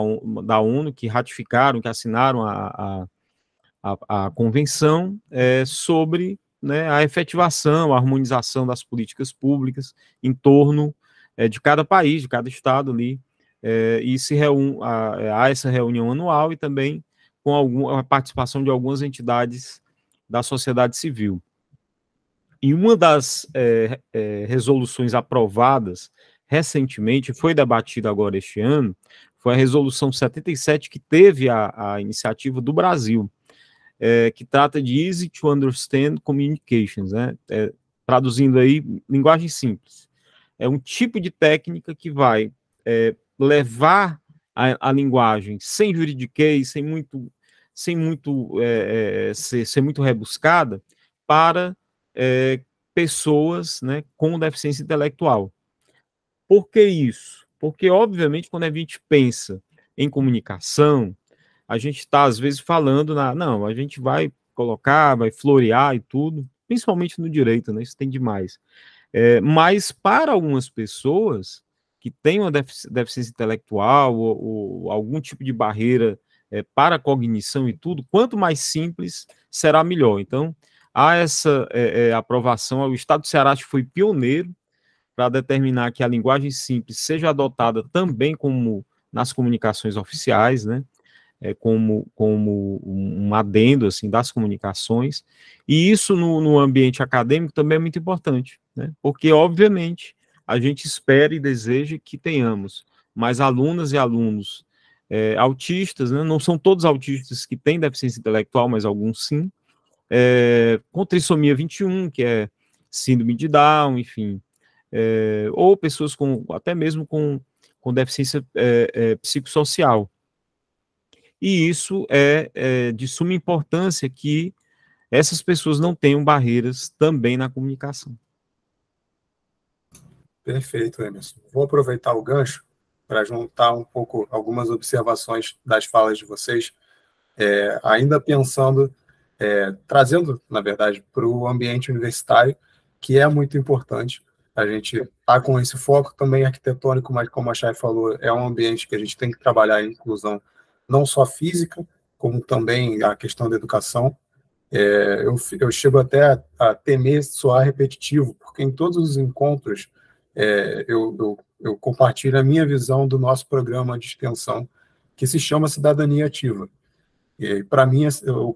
ONU, que ratificaram, que assinaram a convenção sobre, né, a efetivação, a harmonização das políticas públicas em torno de cada país, de cada estado ali, e há essa reunião anual e também com a participação de algumas entidades da sociedade civil. E uma das resoluções aprovadas recentemente, foi debatida agora este ano, foi a resolução 77, que teve a iniciativa do Brasil, que trata de Easy to Understand Communications, né? Traduzindo aí, linguagem simples. É um tipo de técnica que vai levar a linguagem sem juridiquês, ser muito rebuscada, para pessoas, né, com deficiência intelectual. Por que isso? Porque, obviamente, quando a gente pensa em comunicação, a gente está, às vezes, falando não, a gente vai colocar, vai florear e tudo, principalmente no direito, né? Isso tem demais. Mas, para algumas pessoas que têm uma deficiência intelectual ou algum tipo de barreira para a cognição e tudo, quanto mais simples, será melhor. Então, há essa aprovação. O Estado do Ceará foi pioneiro para determinar que a linguagem simples seja adotada também como nas comunicações oficiais, né? Como um adendo assim, das comunicações, e isso no ambiente acadêmico também é muito importante, né? Porque, obviamente, a gente espera e deseja que tenhamos mais alunas e alunos autistas, né? Não são todos autistas que têm deficiência intelectual, mas alguns sim, com trissomia 21, que é síndrome de Down, enfim, ou pessoas até mesmo com deficiência psicossocial. E isso é de suma importância que essas pessoas não tenham barreiras também na comunicação. Perfeito, Emerson. Vou aproveitar o gancho para juntar um pouco algumas observações das falas de vocês, ainda pensando, trazendo, na verdade, para o ambiente universitário, que é muito importante. A gente está com esse foco também arquitetônico, mas, como a Chay falou, é um ambiente que a gente tem que trabalhar a inclusão, não só física, como também a questão da educação. Eu chego até a temer soar repetitivo, porque em todos os encontros eu compartilho a minha visão do nosso programa de extensão, que se chama Cidadania Ativa. E, para mim,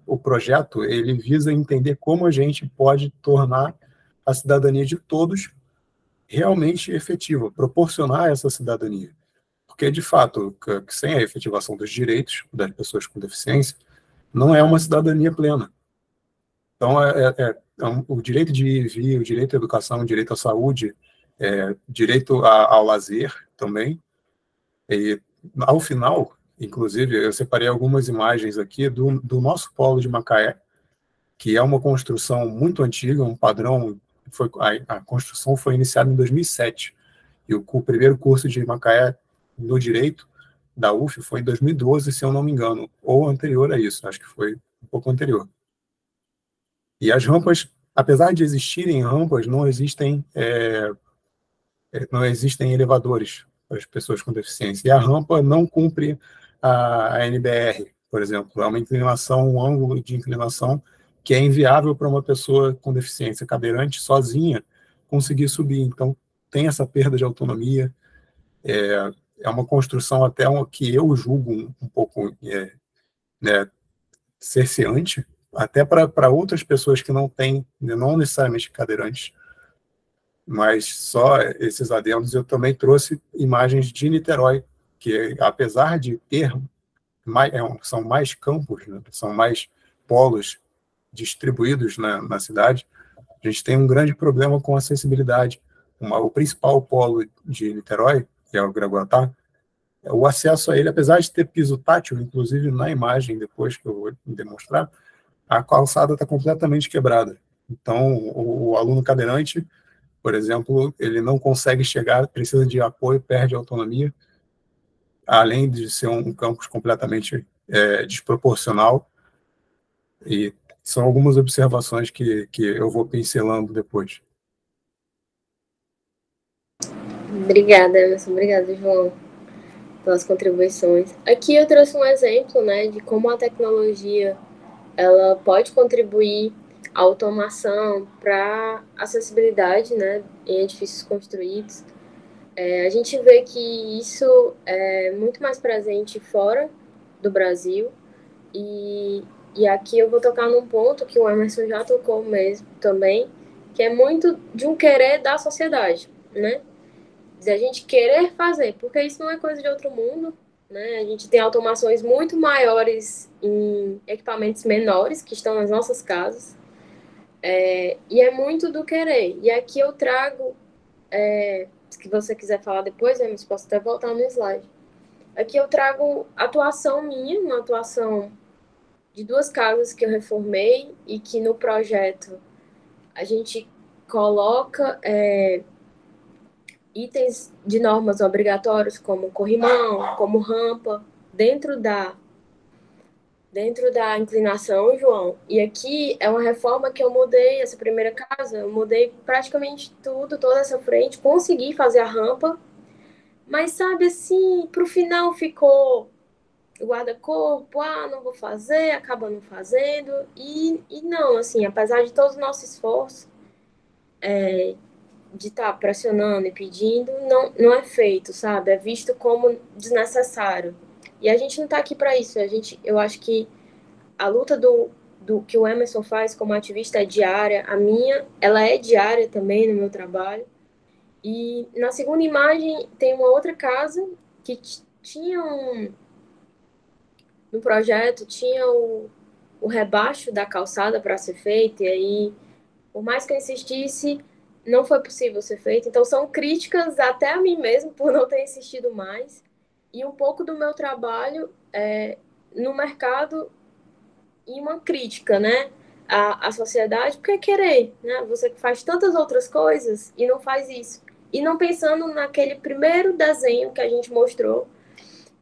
o projeto ele visa entender como a gente pode tornar a cidadania de todos realmente efetiva, proporcionar essa cidadania. Porque, de fato, sem a efetivação dos direitos das pessoas com deficiência, não é uma cidadania plena. Então, o direito de ir e vir, o direito à educação, o direito à saúde, direito ao lazer também. E, ao final, inclusive, eu separei algumas imagens aqui do nosso polo de Macaé, que é uma construção muito antiga, um padrão. A construção foi iniciada em 2007, e o primeiro curso de Macaé no direito da UF foi em 2012, se eu não me engano, ou anterior a isso, acho que foi um pouco anterior. E as rampas, apesar de existirem rampas, não existem elevadores para as pessoas com deficiência. E a rampa não cumpre a NBR, por exemplo. É uma inclinação, um ângulo de inclinação que é inviável para uma pessoa com deficiência cadeirante sozinha conseguir subir. Então, tem essa perda de autonomia. é uma construção até que eu julgo um pouco né, cerceante, até para outras pessoas que não têm, não necessariamente cadeirantes, mas só esses adendos. Eu também trouxe imagens de Niterói, que apesar de ter são mais campos, né, são mais polos distribuídos na cidade, a gente tem um grande problema com acessibilidade. O principal polo de Niterói, que é o Graguatá, o acesso a ele, apesar de ter piso tátil, inclusive na imagem depois que eu vou demonstrar, a calçada está completamente quebrada. Então, o aluno cadeirante, por exemplo, ele não consegue chegar, precisa de apoio, perde autonomia, além de ser um campus completamente desproporcional. E são algumas observações que eu vou pincelando depois. Obrigada, Emerson. Obrigada, João, pelas contribuições. Aqui eu trouxe um exemplo, né, de como a tecnologia ela pode contribuir à automação para acessibilidade, né, em edifícios construídos. A gente vê que isso é muito mais presente fora do Brasil, e aqui eu vou tocar num ponto que o Emerson já tocou mesmo também, que é muito de um querer da sociedade, né? De a gente querer fazer, porque isso não é coisa de outro mundo, né? A gente tem automações muito maiores em equipamentos menores que estão nas nossas casas, e é muito do querer. E aqui eu trago, se você quiser falar depois, Emerson, posso até voltar no slide. Aqui eu trago atuação minha, uma atuação de 2 casas que eu reformei e que no projeto a gente coloca itens de normas obrigatórios como corrimão, como rampa, dentro da inclinação, João. E aqui é uma reforma que eu mudei, essa primeira casa, eu mudei praticamente tudo, toda essa frente, consegui fazer a rampa, mas sabe assim, pro final ficou o guarda-corpo, não vou fazer, acaba não fazendo, e não, assim, apesar de todo o nosso esforço de estar pressionando e pedindo, não é feito, sabe? É visto como desnecessário. E a gente não está aqui para isso, eu acho que a luta do que o Emerson faz como ativista é diária, a minha, ela é diária também no meu trabalho. E na segunda imagem tem uma outra casa que tinha no projeto tinha o rebaixo da calçada para ser feito, e aí, por mais que eu insistisse, não foi possível ser feito. Então, são críticas até a mim mesmo por não ter insistido mais, e um pouco do meu trabalho no mercado e uma crítica, né? A sociedade, porque é querer, né? Você faz tantas outras coisas e não faz isso. E não pensando naquele primeiro desenho que a gente mostrou,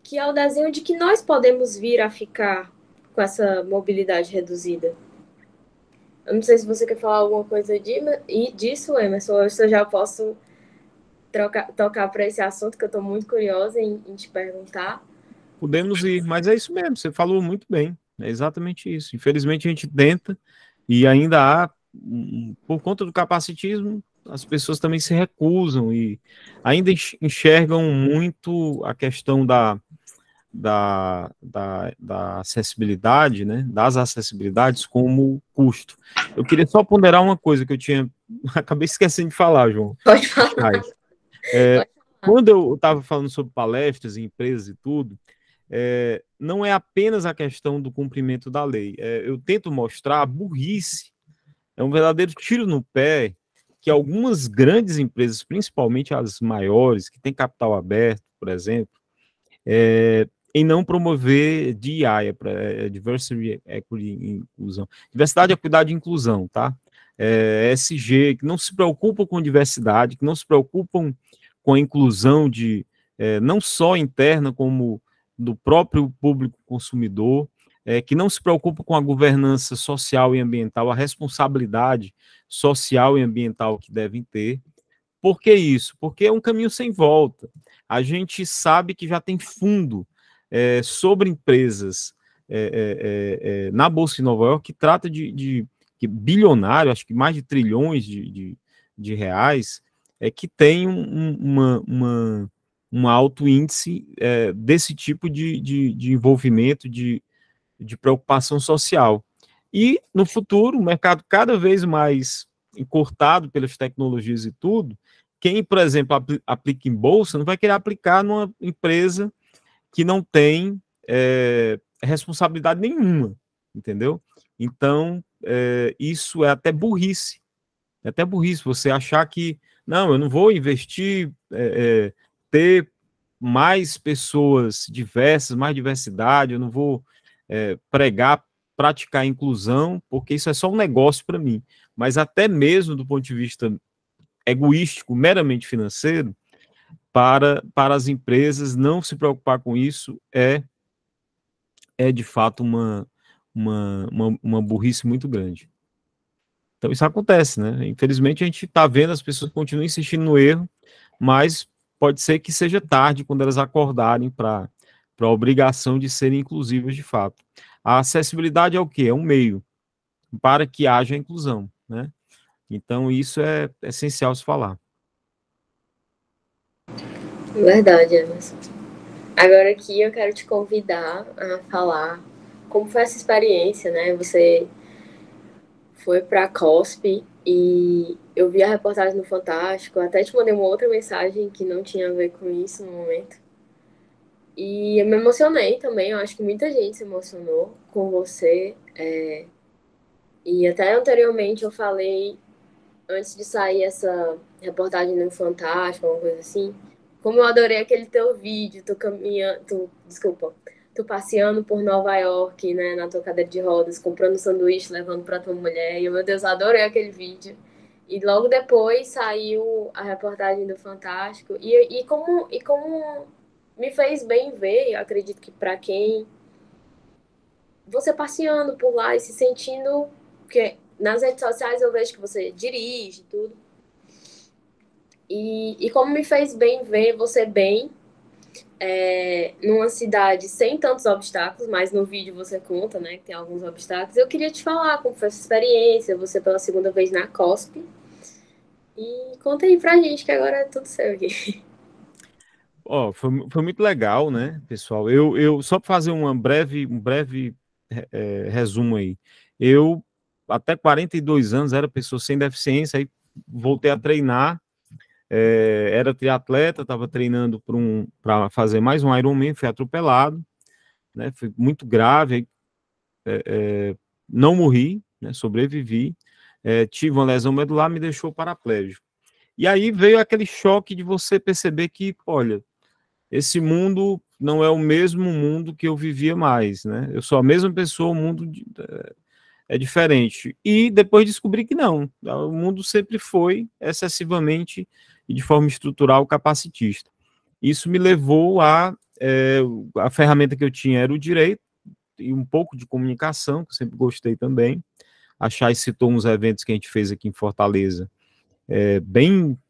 que é o desenho de que nós podemos vir a ficar com essa mobilidade reduzida. Eu não sei se você quer falar alguma coisa disso, Emerson, ou se eu já posso tocar para esse assunto, que eu estou muito curiosa em te perguntar. Podemos ir, mas é isso mesmo, você falou muito bem, é exatamente isso. Infelizmente a gente tenta, e ainda há, por conta do capacitismo, as pessoas também se recusam e ainda enxergam muito a questão da acessibilidade, né, das acessibilidades como custo. Eu queria só ponderar uma coisa que eu tinha, acabei esquecendo de falar, João. Pode falar. Quando eu estava falando sobre palestras em empresas e tudo, não é apenas a questão do cumprimento da lei. Eu tento mostrar a burrice, é um verdadeiro tiro no pé, que algumas grandes empresas, principalmente as maiores, que têm capital aberto, por exemplo, em não promover DEI, Diversity, Equity e Inclusão. Diversidade, equidade e inclusão, tá? SG, que não se preocupam com diversidade, que não se preocupam com a inclusão não só interna, como do próprio público consumidor, que não se preocupam com a governança social e ambiental, a responsabilidade social e ambiental que devem ter. Por que isso? Porque é um caminho sem volta. A gente sabe que já tem fundo sobre empresas na Bolsa de Nova York que trata de bilionário, acho que mais de trilhões de reais, que tem um alto índice desse tipo de envolvimento, de preocupação social. E, no futuro, o mercado cada vez mais encurtado pelas tecnologias e tudo, quem, por exemplo, aplica em bolsa, não vai querer aplicar numa empresa que não tem responsabilidade nenhuma, entendeu? Então, isso é até burrice. É até burrice você achar que, não, eu não vou investir, ter mais pessoas diversas, mais diversidade, eu não vou pregar, praticar inclusão, porque isso é só um negócio para mim. Mas até mesmo do ponto de vista egoístico, meramente financeiro, para as empresas não se preocupar com isso é de fato uma burrice muito grande. Então isso acontece, né? Infelizmente a gente está vendo as pessoas continuam insistindo no erro, mas pode ser que seja tarde quando elas acordarem para a obrigação de serem inclusivas de fato. A acessibilidade é o quê? É um meio para que haja inclusão, né? Então isso é essencial se falar. Verdade, Emerson. Agora aqui eu quero te convidar a falar como foi essa experiência, né? Você foi para a COSP e eu vi a reportagem no Fantástico, até te mandei uma outra mensagem que não tinha a ver com isso no momento. E eu me emocionei também, eu acho que muita gente se emocionou com você. E até anteriormente eu falei, antes de sair essa reportagem no Fantástico, alguma coisa assim, como eu adorei aquele teu vídeo, tu passeando por Nova York, né, na tua cadeira de rodas, comprando sanduíche, levando pra tua mulher, e meu Deus, eu adorei aquele vídeo. E logo depois saiu a reportagem do Fantástico, e como me fez bem ver, eu acredito que para quem você passeando por lá e se sentindo, porque nas redes sociais eu vejo que você dirige tudo, e como me fez bem ver você bem numa cidade sem tantos obstáculos, mas no vídeo você conta, né, que tem alguns obstáculos. Eu queria te falar como foi essa experiência, você pela segunda vez na COSP, e conta aí pra gente que agora é tudo seu aqui. Foi muito legal, né, pessoal? Eu só para fazer um breve resumo aí. Eu, até 42 anos, era pessoa sem deficiência, aí voltei a treinar, era triatleta, estava treinando para fazer mais um Ironman, fui atropelado, né, foi muito grave, aí, não morri, né, sobrevivi, tive uma lesão medular, me deixou paraplégico. E aí veio aquele choque de você perceber que, olha, esse mundo não é o mesmo mundo que eu vivia mais, né? Eu sou a mesma pessoa, o mundo é diferente. E depois descobri que não, o mundo sempre foi excessivamente e de forma estrutural capacitista. Isso me levou a ferramenta que eu tinha era o direito e um pouco de comunicação, que eu sempre gostei também. A Chay citou uns eventos que a gente fez aqui em Fortaleza,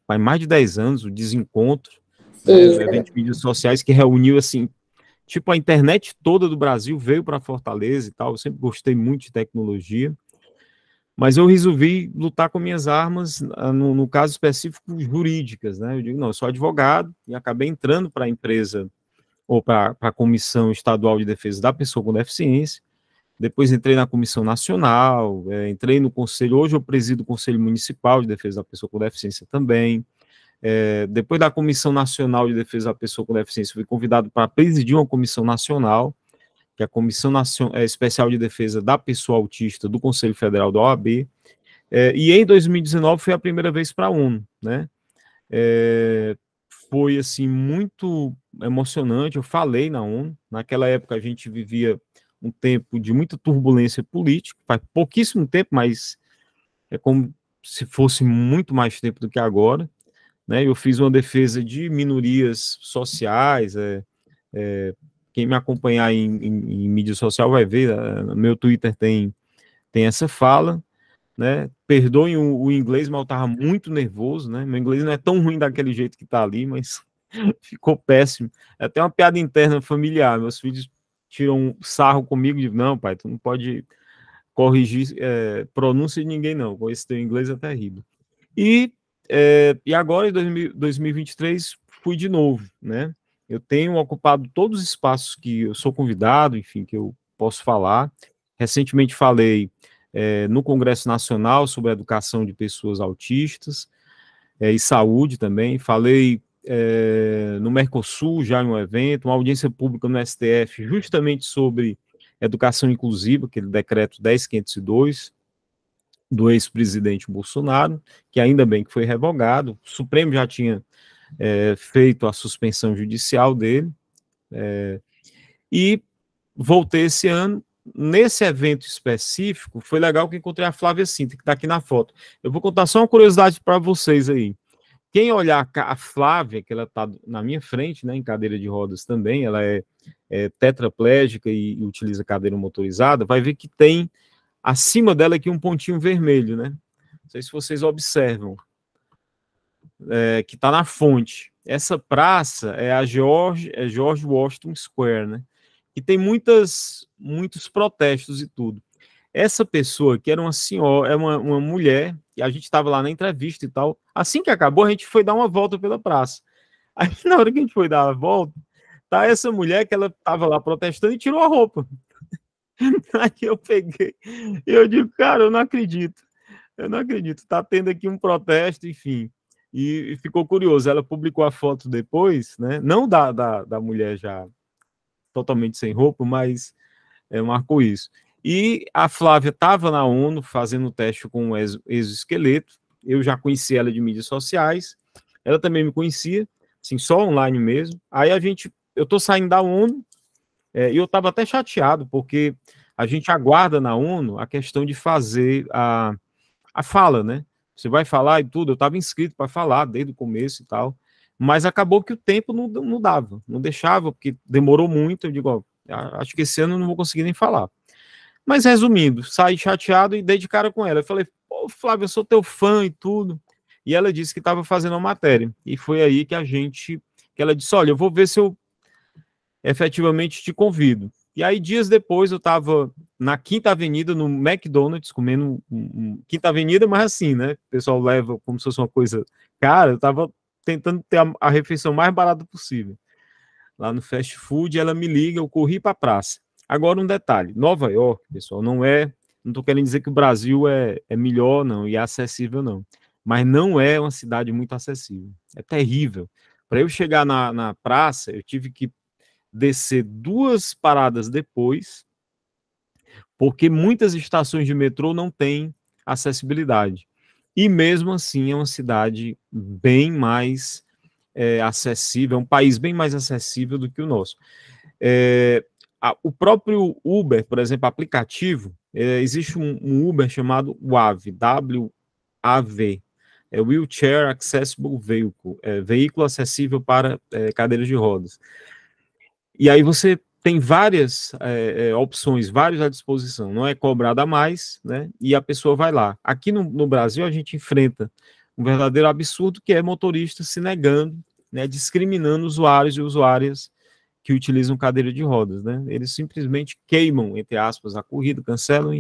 há mais de 10 anos, o Desencontro, né, evento de mídias sociais que reuniu, assim, tipo, a internet toda do Brasil veio para Fortaleza e tal. Eu sempre gostei muito de tecnologia, mas eu resolvi lutar com minhas armas, no caso específico, jurídicas, né? Eu digo, não, eu sou advogado e acabei entrando para a empresa, ou para a Comissão Estadual de Defesa da Pessoa com Deficiência. Depois entrei na Comissão Nacional, entrei no Conselho, hoje eu presido o Conselho Municipal de Defesa da Pessoa com Deficiência também. Depois da Comissão Nacional de Defesa da Pessoa com Deficiência, fui convidado para presidir uma comissão nacional, que é a Comissão Especial de Defesa da Pessoa Autista do Conselho Federal da OAB, e em 2019 foi a primeira vez para a ONU, né? Foi, assim, muito emocionante, eu falei na ONU, naquela época a gente vivia um tempo de muita turbulência política, faz pouquíssimo tempo, mas é como se fosse muito mais tempo do que agora, né? Eu fiz uma defesa de minorias sociais, quem me acompanhar em mídia social vai ver, no meu Twitter tem essa fala, né? Perdoem o inglês, mas eu estava muito nervoso, né? Meu inglês não é tão ruim daquele jeito que está ali, mas ficou péssimo. É até uma piada interna familiar, meus filhos tiram um sarro comigo e dizem, não, pai, tu não pode corrigir pronúncia de ninguém, não, com esse teu inglês é terrível. E agora, em 2023, fui de novo, né? Eu tenho ocupado todos os espaços que eu sou convidado, enfim, que eu posso falar. Recentemente falei no Congresso Nacional sobre a educação de pessoas autistas e saúde também. Falei no Mercosul, já em um evento, uma audiência pública no STF, justamente sobre educação inclusiva, aquele decreto 10.502, do ex-presidente Bolsonaro, que ainda bem que foi revogado. O Supremo já tinha feito a suspensão judicial dele, e voltei esse ano. Nesse evento específico, foi legal que encontrei a Flávia Sintra, que está aqui na foto. Eu vou contar só uma curiosidade para vocês aí. Quem olhar a Flávia, que ela está na minha frente, né, em cadeira de rodas também, ela é tetraplégica e utiliza cadeira motorizada, vai ver que tem acima dela aqui um pontinho vermelho, né? Não sei se vocês observam, que está na fonte. Essa praça é a George Washington Square, né? E tem muitos protestos e tudo. Essa pessoa que era uma senhora, é uma mulher, e a gente estava lá na entrevista e tal. Assim que acabou, a gente foi dar uma volta pela praça. Aí, na hora que a gente foi dar a volta, tá essa mulher que ela estava lá protestando e tirou a roupa. Aí eu peguei, e eu digo, cara, eu não acredito, tá tendo aqui um protesto, enfim. E ficou curioso, ela publicou a foto depois, né? Não da mulher já totalmente sem roupa, mas marcou isso. E a Flávia estava na ONU fazendo o teste com um exoesqueleto. Eu já conhecia ela de mídias sociais, ela também me conhecia, assim, só online mesmo. Aí eu estou saindo da ONU, e eu estava até chateado, porque a gente aguarda na ONU a questão de fazer a fala, né? Você vai falar e tudo, eu estava inscrito para falar desde o começo e tal, mas acabou que o tempo não dava, não deixava, porque demorou muito. Eu digo, ó, acho que esse ano eu não vou conseguir nem falar. Mas resumindo, saí chateado e dei de cara com ela. Eu falei, pô, Flávia, eu sou teu fã e tudo. E ela disse que estava fazendo uma matéria. E foi aí que ela disse, olha, eu vou ver se eu efetivamente te convido. E aí, dias depois, eu estava na Quinta Avenida, no McDonald's, comendo Quinta Avenida, mas assim, né? O pessoal leva como se fosse uma coisa cara. Eu estava tentando ter a refeição mais barata possível. Lá no fast food, ela me liga, eu corri para a praça. Agora, um detalhe: Nova York, pessoal, não estou querendo dizer que o Brasil é melhor, não, e é acessível, não. Mas não é uma cidade muito acessível. É terrível. Para eu chegar na praça, eu tive que descer 2 paradas depois, porque muitas estações de metrô não têm acessibilidade. E mesmo assim é uma cidade bem mais acessível, é um país bem mais acessível do que o nosso. O próprio Uber, por exemplo, aplicativo, existe um Uber chamado WAV, W-A-V, Wheelchair Accessible Vehicle, veículo acessível para cadeiras de rodas. E aí você tem várias opções, vários à disposição, não é cobrado a mais, né? E a pessoa vai lá. Aqui no Brasil, a gente enfrenta um verdadeiro absurdo, que é motorista se negando, né, discriminando usuários e usuárias que utilizam cadeira de rodas, né? Eles simplesmente queimam, entre aspas, a corrida, cancelam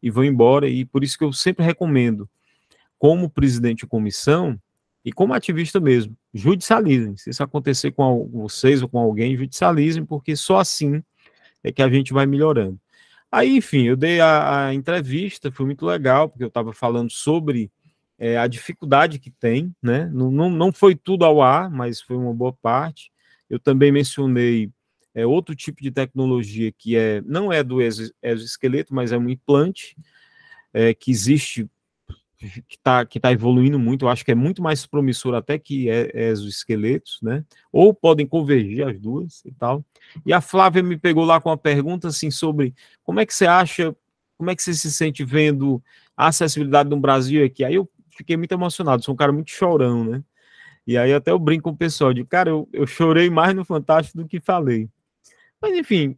e vão embora. E por isso que eu sempre recomendo, como presidente de comissão e como ativista mesmo, judicializem. Se isso acontecer com vocês ou com alguém, judicializem, porque só assim é que a gente vai melhorando. Aí, enfim, eu dei a entrevista, foi muito legal, porque eu estava falando sobre a dificuldade que tem, né? Não foi tudo ao ar, mas foi uma boa parte. Eu também mencionei outro tipo de tecnologia que não é do exoesqueleto, mas é um implante que existe, que tá evoluindo muito. Eu acho que é muito mais promissor até que exoesqueletos, né? Ou podem convergir as duas e tal. E a Flávia me pegou lá com uma pergunta assim sobre como é que você acha, como é que você se sente vendo a acessibilidade no Brasil aqui. Aí eu fiquei muito emocionado, sou um cara muito chorão, né? E aí até eu brinco com o pessoal, de cara, eu chorei mais no Fantástico do que falei. Mas enfim,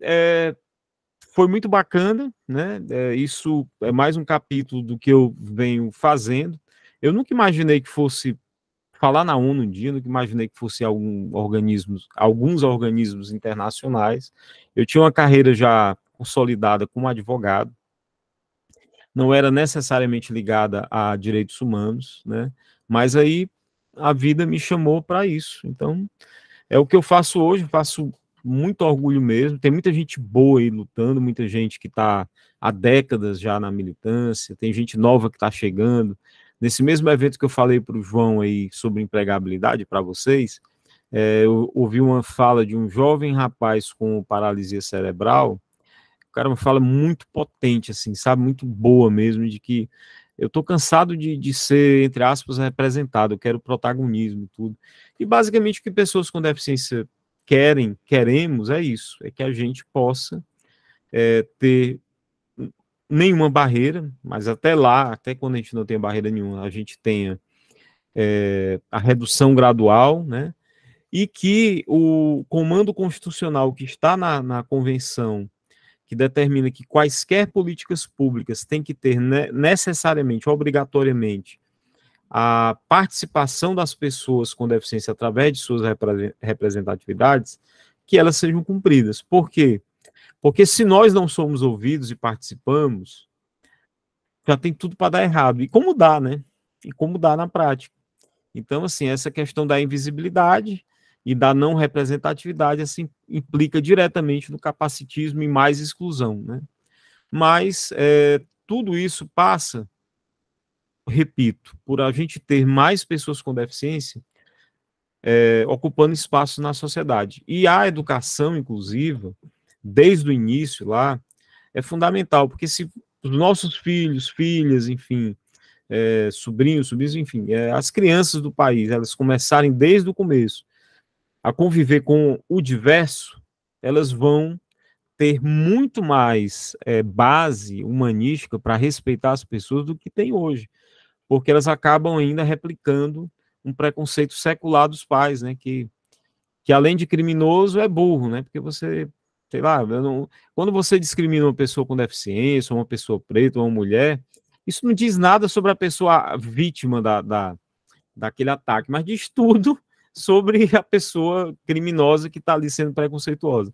foi muito bacana, né? Isso é mais um capítulo do que eu venho fazendo. Eu nunca imaginei que fosse falar na ONU um dia, nunca imaginei que fosse alguns organismos internacionais. Eu tinha uma carreira já consolidada como advogado, não era necessariamente ligada a direitos humanos, né? Mas aí a vida me chamou para isso. Então, é o que eu faço hoje, faço muito orgulho mesmo. Tem muita gente boa aí lutando, muita gente que está há décadas já na militância, tem gente nova que está chegando. Nesse mesmo evento que eu falei para o João aí sobre empregabilidade para vocês, eu ouvi uma fala de um jovem rapaz com paralisia cerebral. O cara, uma fala muito potente, assim, sabe, muito boa mesmo, de que eu estou cansado de ser, entre aspas, representado, eu quero protagonismo e tudo. E basicamente o que pessoas com deficiência queremos é isso, é que a gente possa ter nenhuma barreira, mas até lá, até quando a gente não tem barreira nenhuma, a gente tenha a redução gradual, né? E que o comando constitucional que está na convenção, que determina que quaisquer políticas públicas têm que ter necessariamente, obrigatoriamente, a participação das pessoas com deficiência através de suas representatividades, que elas sejam cumpridas. Por quê? Porque se nós não somos ouvidos e participamos, já tem tudo para dar errado. E como dá, né? E como dá na prática. Então, assim, essa questão da invisibilidade e da não representatividade, assim, implica diretamente no capacitismo e mais exclusão, né? Mas tudo isso passa, repito, por a gente ter mais pessoas com deficiência ocupando espaço na sociedade. E a educação inclusiva, desde o início lá, é fundamental, porque se os nossos filhos, filhas, enfim, sobrinhos, enfim, as crianças do país, elas começarem desde o começo a conviver com o diverso, elas vão ter muito mais base humanística para respeitar as pessoas do que tem hoje, porque elas acabam ainda replicando um preconceito secular dos pais, né, que além de criminoso é burro, né, porque você, sei lá, quando você discrimina uma pessoa com deficiência, uma pessoa preta, uma mulher, isso não diz nada sobre a pessoa vítima daquele ataque, mas diz tudo sobre a pessoa criminosa que está ali sendo preconceituosa.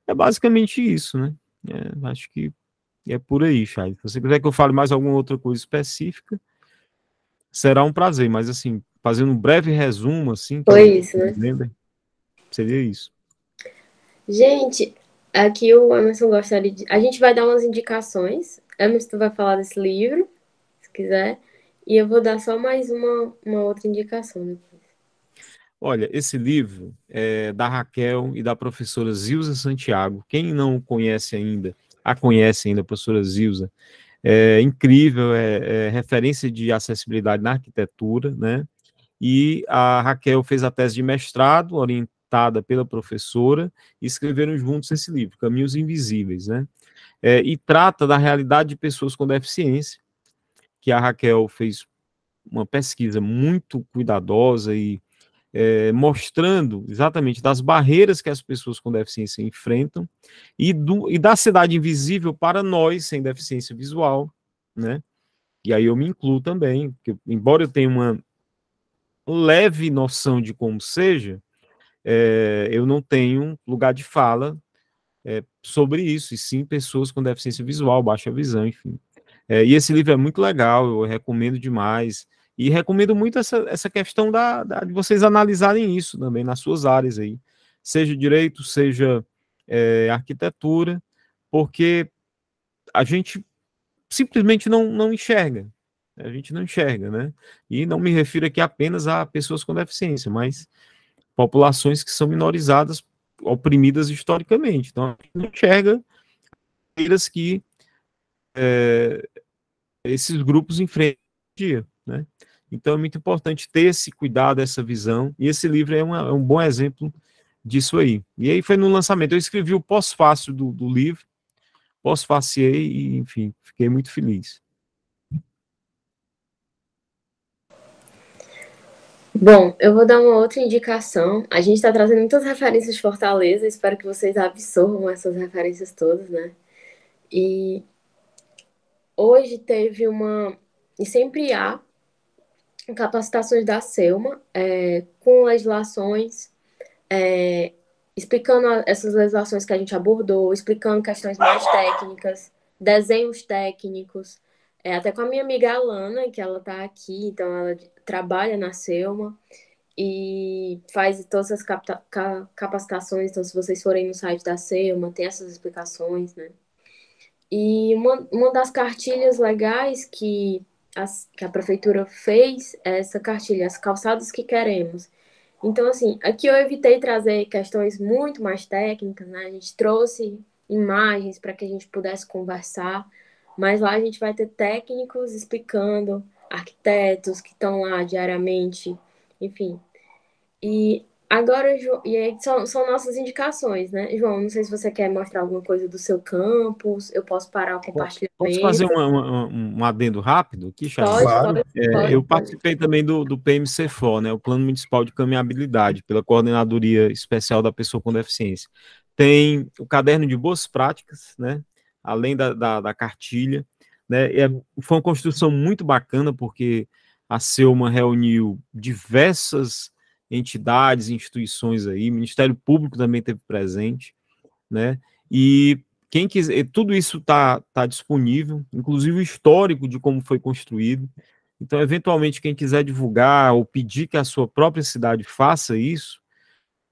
É basicamente isso, né? Acho que é por aí, Chay. Se você quiser que eu fale mais alguma outra coisa específica, será um prazer, mas assim, fazendo um breve resumo, assim, que Foi eu isso, né? lembro, seria isso. Gente, aqui o Emerson gostaria de. A gente vai dar umas indicações. Emerson, tu vai falar desse livro, se quiser. E eu vou dar só mais uma outra indicação depois. Olha, esse livro é da Raquel e da professora Zilza Santiago. Quem não conhece ainda, a professora Zilza, é incrível, é referência de acessibilidade na arquitetura, né? E a Raquel fez a tese de mestrado, orientada pela professora, e escreveram juntos esse livro, Caminhos Invisíveis, né? E trata da realidade de pessoas com deficiência, que a Raquel fez uma pesquisa muito cuidadosa e mostrando exatamente das barreiras que as pessoas com deficiência enfrentam e da cidade invisível para nós sem deficiência visual, né? E aí eu me incluo também, porque, embora eu tenha uma leve noção de como seja, eu não tenho lugar de fala sobre isso, e sim pessoas com deficiência visual, baixa visão, enfim. E esse livro é muito legal, eu recomendo demais, e recomendo muito essa questão de vocês analisarem isso também nas suas áreas aí, seja direito, seja arquitetura, porque a gente simplesmente não enxerga, a gente não enxerga, né? E não me refiro aqui apenas a pessoas com deficiência, mas populações que são minorizadas, oprimidas historicamente. Então, a gente não enxerga barreiras que esses grupos enfrentam no dia, né? Então, é muito importante ter esse cuidado, essa visão, e esse livro é um bom exemplo disso aí. E aí foi no lançamento, eu escrevi o pós-fácil do livro, pós-faciei e, enfim, fiquei muito feliz. Bom, eu vou dar uma outra indicação. A gente está trazendo muitas referências de Fortaleza, espero que vocês absorvam essas referências todas, né? E hoje teve e sempre há, capacitações da Selma, com legislações, explicando essas legislações que a gente abordou, explicando questões mais técnicas, desenhos técnicos, até com a minha amiga Alana, que ela tá aqui, então ela trabalha na Selma e faz todas as capacitações. Então, se vocês forem no site da Selma, tem essas explicações, né? E uma das cartilhas legais que a prefeitura fez é essa cartilha, as calçadas que queremos. Então, assim, aqui eu evitei trazer questões muito mais técnicas, né? A gente trouxe imagens para que a gente pudesse conversar, mas lá a gente vai ter técnicos explicando, arquitetos que estão lá diariamente, enfim. E agora, e aí são nossas indicações, né? João, não sei se você quer mostrar alguma coisa do seu campus, eu posso parar o Posso fazer compartilhamento. um adendo rápido aqui, Chayane? Pode, Claro. pode, pode, Eu pode. participei também do PMCFO, né, o Plano Municipal de Caminhabilidade, pela Coordenadoria Especial da Pessoa com Deficiência. Tem o caderno de boas práticas, né, além da cartilha, né, foi uma construção muito bacana, porque a Selma reuniu diversas entidades, instituições aí, o Ministério Público também esteve presente, né, e quem quiser, tudo isso tá disponível, inclusive o histórico de como foi construído. Então, eventualmente, quem quiser divulgar ou pedir que a sua própria cidade faça isso,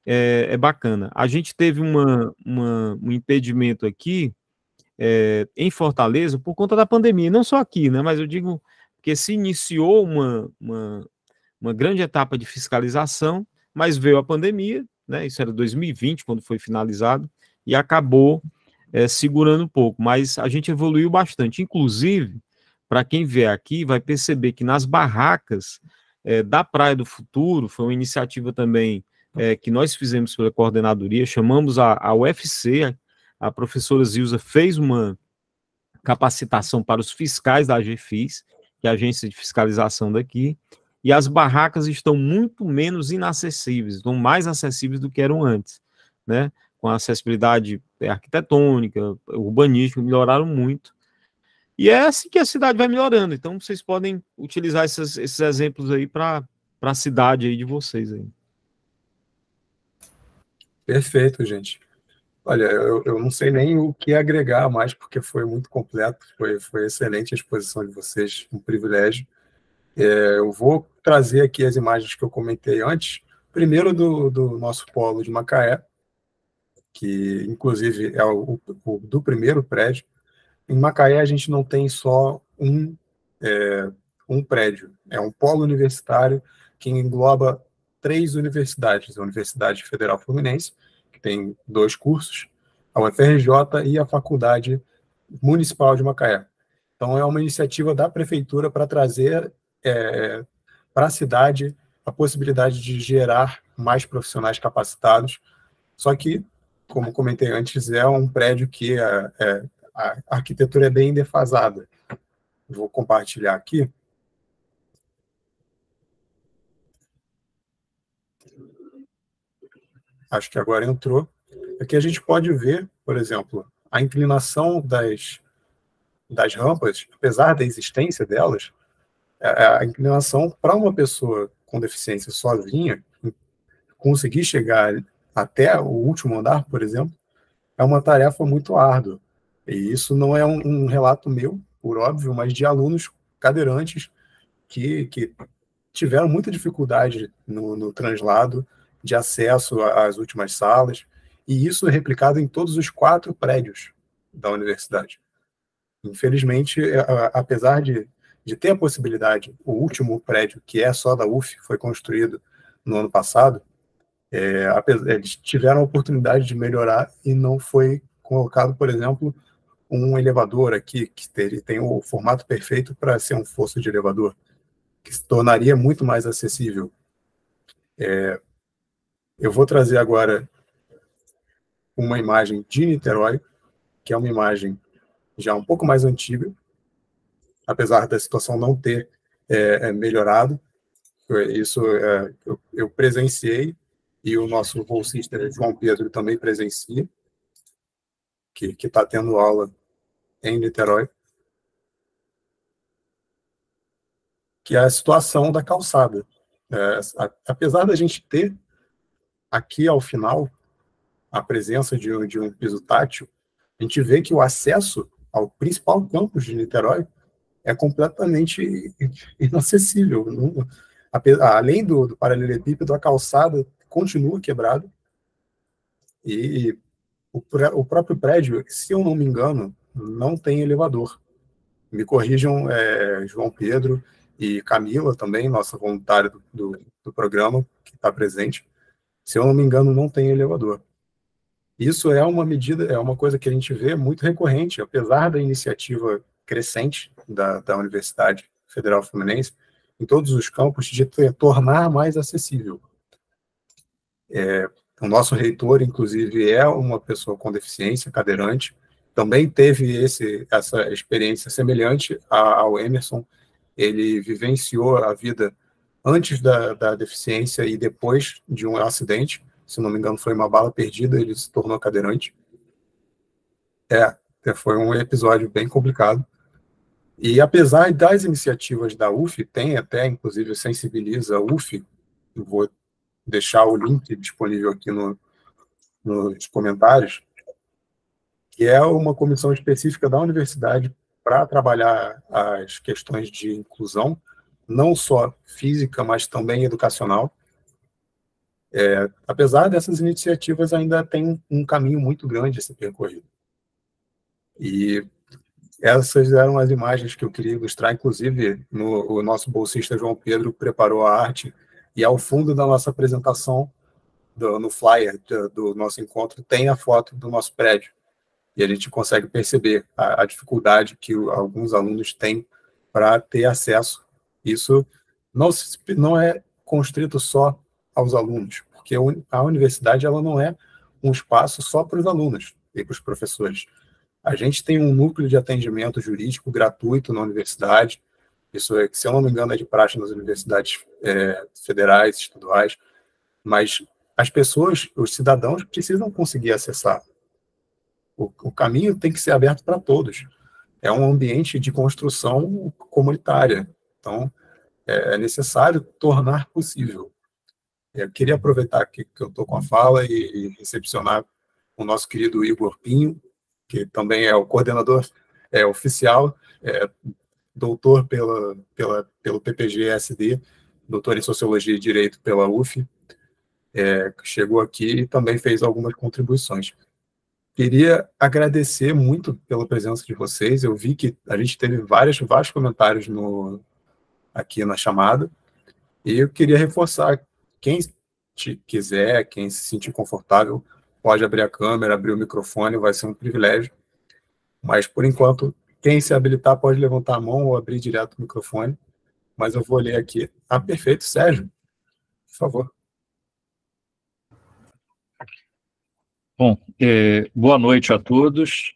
é bacana. A gente teve um impedimento aqui, em Fortaleza, por conta da pandemia, não só aqui, né, mas eu digo que se iniciou uma grande etapa de fiscalização, mas veio a pandemia, né, isso era 2020, quando foi finalizado, e acabou segurando um pouco, mas a gente evoluiu bastante. Inclusive, para quem vier aqui, vai perceber que nas barracas da Praia do Futuro, foi uma iniciativa também que nós fizemos pela coordenadoria, chamamos a UFC, a professora Zilza fez uma capacitação para os fiscais da AGFIS, que é a agência de fiscalização daqui, e as barracas estão muito menos inacessíveis, estão mais acessíveis do que eram antes, né? Com a acessibilidade arquitetônica, urbanística, melhoraram muito. E é assim que a cidade vai melhorando. Então, vocês podem utilizar esses exemplos aí para a cidade aí de vocês aí. Perfeito, gente. Olha, eu não sei nem o que agregar mais, porque foi muito completo, foi excelente a exposição de vocês, um privilégio. Eu vou trazer aqui as imagens que eu comentei antes, primeiro do nosso polo de Macaé, que inclusive é o do primeiro prédio. Em Macaé, a gente não tem só um prédio, é um polo universitário que engloba 3 universidades, a Universidade Federal Fluminense, que tem 2 cursos, a UFRJ e a Faculdade Municipal de Macaé. Então, é uma iniciativa da prefeitura para trazer para a cidade a possibilidade de gerar mais profissionais capacitados, só que, como comentei antes, é um prédio que a arquitetura é bem defasada. Vou compartilhar aqui. Acho que agora entrou. Aqui a gente pode ver, por exemplo, a inclinação das rampas, apesar da existência delas, a inclinação para uma pessoa com deficiência sozinha, conseguir chegar até o último andar, por exemplo, é uma tarefa muito árdua. E isso não é um relato meu, por óbvio, mas de alunos cadeirantes que tiveram muita dificuldade no translado de acesso às últimas salas, e isso é replicado em todos os 4 prédios da universidade. Infelizmente, apesar de ter a possibilidade, o último prédio, que é só da UF, foi construído no ano passado, eles tiveram a oportunidade de melhorar e não foi colocado, por exemplo, um elevador aqui, que tem o formato perfeito para ser um fosso de elevador, que se tornaria muito mais acessível. Eu vou trazer agora uma imagem de Niterói, que é uma imagem já um pouco mais antiga, apesar da situação não ter melhorado. Isso eu presenciei, e o nosso bolsista João Pedro também presencia, que está tendo aula em Niterói, que é a situação da calçada. Apesar da gente ter aqui ao final a presença de um piso tátil, a gente vê que o acesso ao principal campus de Niterói é completamente inacessível. Além do paralelepípedo, a calçada continua quebrada, e o próprio prédio, se eu não me engano, não tem elevador. Me corrijam, João Pedro e Camila também, nossa voluntária do programa, que está presente. Se eu não me engano, não tem elevador. Isso é uma medida, é uma coisa que a gente vê muito recorrente, apesar da iniciativa crescente da Universidade Federal Fluminense, em todos os campos, de tornar mais acessível. O nosso reitor, inclusive, é uma pessoa com deficiência, cadeirante, também teve essa experiência semelhante ao Emerson. Ele vivenciou a vida antes da deficiência e depois de um acidente. Se não me engano, foi uma bala perdida, ele se tornou cadeirante. Foi um episódio bem complicado. E apesar das iniciativas da UF, tem até, inclusive, o Sensibiliza UF, eu vou deixar o link disponível aqui nos comentários, que é uma comissão específica da universidade para trabalhar as questões de inclusão, não só física, mas também educacional. Apesar dessas iniciativas, ainda tem um caminho muito grande a ser percorrido. E essas eram as imagens que eu queria ilustrar, inclusive o nosso bolsista João Pedro preparou a arte, e ao fundo da nossa apresentação, no flyer do nosso encontro, tem a foto do nosso prédio. E a gente consegue perceber a dificuldade que alguns alunos têm para ter acesso. Isso não é constrito só aos alunos, porque a universidade ela não é um espaço só para os alunos e para os professores. A gente tem um núcleo de atendimento jurídico gratuito na universidade. Isso, se eu não me engano, é de praxe nas universidades federais, estaduais, mas as pessoas, os cidadãos, precisam conseguir acessar. O caminho tem que ser aberto para todos. É um ambiente de construção comunitária. Então, é necessário tornar possível. Eu queria aproveitar que eu estou com a fala e recepcionar o nosso querido Igor Pinho, que também é o coordenador oficial, doutor pelo PPG-SD, doutor em Sociologia e Direito pela UF, que chegou aqui e também fez algumas contribuições. Queria agradecer muito pela presença de vocês. Eu vi que a gente teve vários comentários aqui na chamada, e eu queria reforçar, quem quiser, quem se sentir confortável, pode abrir a câmera, abrir o microfone, vai ser um privilégio. Mas, por enquanto, quem se habilitar pode levantar a mão ou abrir direto o microfone. Mas eu vou ler aqui. Perfeito, Sérgio, por favor. Bom, boa noite a todos.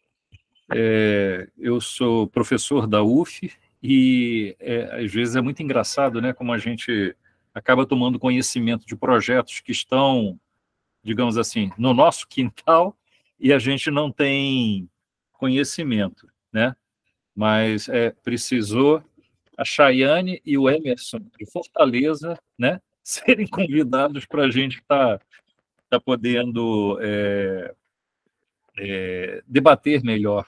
Eu sou professor da UF e, às vezes, é muito engraçado, né, como a gente acaba tomando conhecimento de projetos que estão, digamos assim, no nosso quintal e a gente não tem conhecimento, né? Mas precisou a Chayane e o Emerson de Fortaleza, né, serem convidados para a gente estar podendo debater melhor,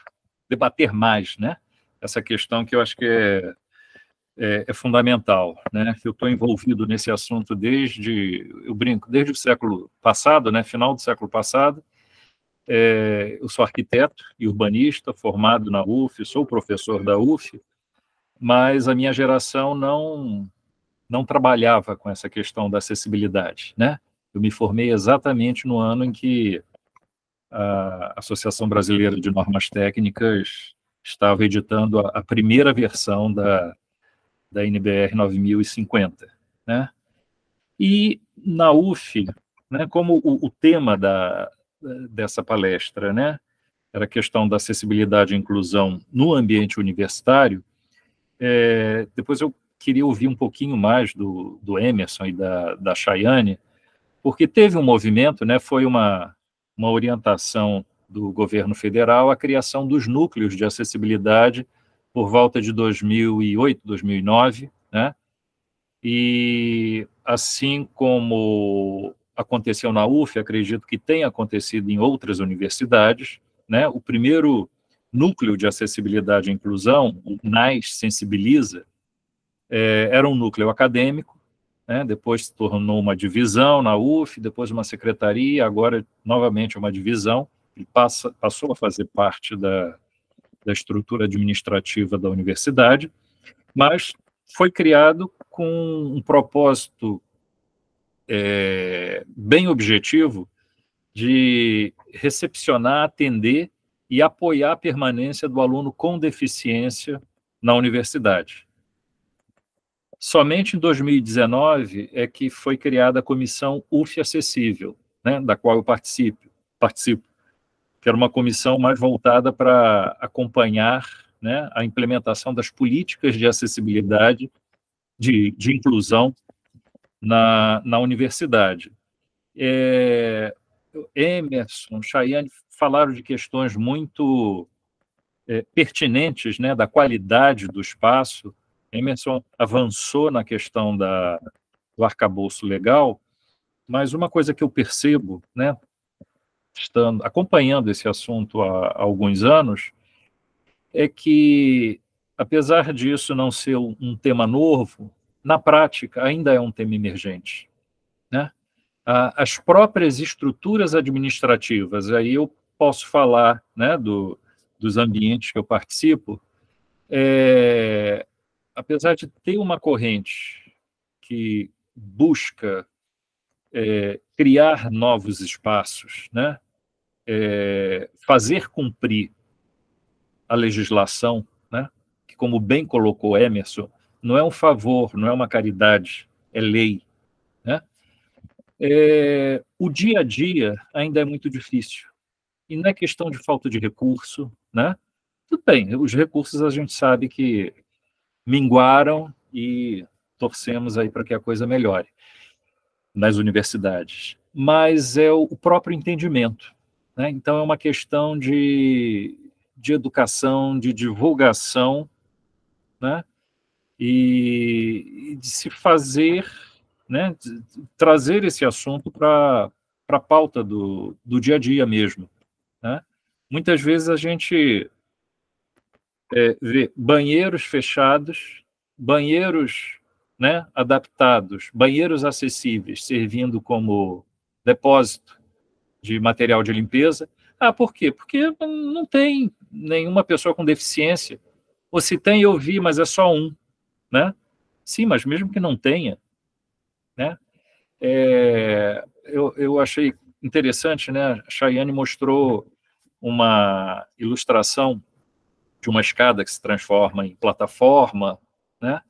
debater mais, né? Essa questão que eu acho que é fundamental, né? Eu estou envolvido nesse assunto desde o século passado, né? Final do século passado. Eu sou arquiteto e urbanista, formado na UF, sou professor da UF, mas a minha geração não trabalhava com essa questão da acessibilidade, né? Eu me formei exatamente no ano em que a Associação Brasileira de Normas Técnicas estava editando a primeira versão da NBR 9050, né? E na UF, né, como o tema dessa palestra, né, era a questão da acessibilidade e inclusão no ambiente universitário, depois eu queria ouvir um pouquinho mais do Emerson e da Chayane, porque teve um movimento, né, foi uma orientação do governo federal a criação dos núcleos de acessibilidade por volta de 2008, 2009, né? E assim como aconteceu na UF, acredito que tenha acontecido em outras universidades, né? O primeiro Núcleo de Acessibilidade e Inclusão, o NAIS Sensibiliza, era um núcleo acadêmico, né? Depois se tornou uma divisão na UF, depois uma secretaria, agora novamente uma divisão, e passou a fazer parte da estrutura administrativa da universidade, mas foi criado com um propósito bem objetivo de recepcionar, atender e apoiar a permanência do aluno com deficiência na universidade. Somente em 2019 é que foi criada a Comissão UF Acessível, né, da qual eu participo, que era uma comissão mais voltada para acompanhar, né, a implementação das políticas de acessibilidade, de inclusão na universidade. Emerson, Chayane falaram de questões muito pertinentes, né, da qualidade do espaço. Emerson avançou na questão do arcabouço legal, mas uma coisa que eu percebo, né, acompanhando esse assunto há alguns anos, é que, apesar disso não ser um tema novo, na prática ainda é um tema emergente, né? As próprias estruturas administrativas, aí eu posso falar, né, dos ambientes que eu participo, apesar de ter uma corrente que busca criar novos espaços, né, fazer cumprir a legislação, né, que, como bem colocou Emerson, não é um favor, não é uma caridade, é lei, né? O dia a dia ainda é muito difícil. E não é questão de falta de recurso, né? Tudo bem, os recursos a gente sabe que minguaram e torcemos aí para que a coisa melhore nas universidades. Mas é o próprio entendimento, né? Então é uma questão de educação, de divulgação, né? E de se fazer, né, trazer esse assunto para a pauta do dia a dia mesmo, né? Muitas vezes a gente vê banheiros fechados, banheiros, né, adaptados, banheiros acessíveis, servindo como depósito de material de limpeza. Por quê? Porque não tem nenhuma pessoa com deficiência. Ou se tem, eu vi, mas é só um, né? Sim, mas mesmo que não tenha, né? Eu achei interessante, né? A Chayane mostrou uma ilustração de uma escada que se transforma em plataforma, né?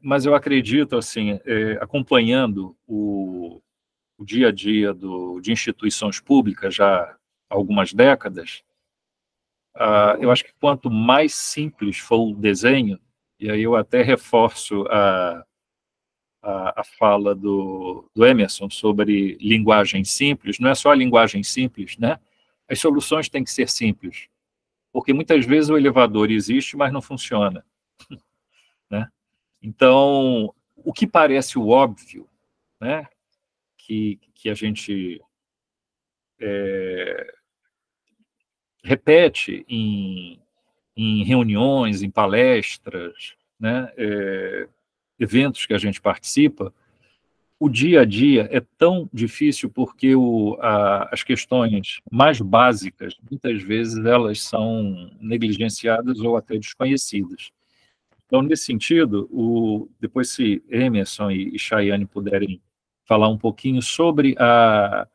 Mas eu acredito, assim, acompanhando o dia a dia de instituições públicas já há algumas décadas, eu acho que quanto mais simples for o desenho, e aí eu até reforço a fala do Emerson sobre linguagem simples, não é só a linguagem simples, né? As soluções têm que ser simples, porque muitas vezes o elevador existe, mas não funciona, né? Então, o que parece o óbvio, né, que a gente repete em reuniões, em palestras, né, eventos que a gente participa, o dia a dia é tão difícil porque as questões mais básicas, muitas vezes, elas são negligenciadas ou até desconhecidas. Então, nesse sentido, depois, se Emerson e Chayane puderem falar um pouquinho sobre a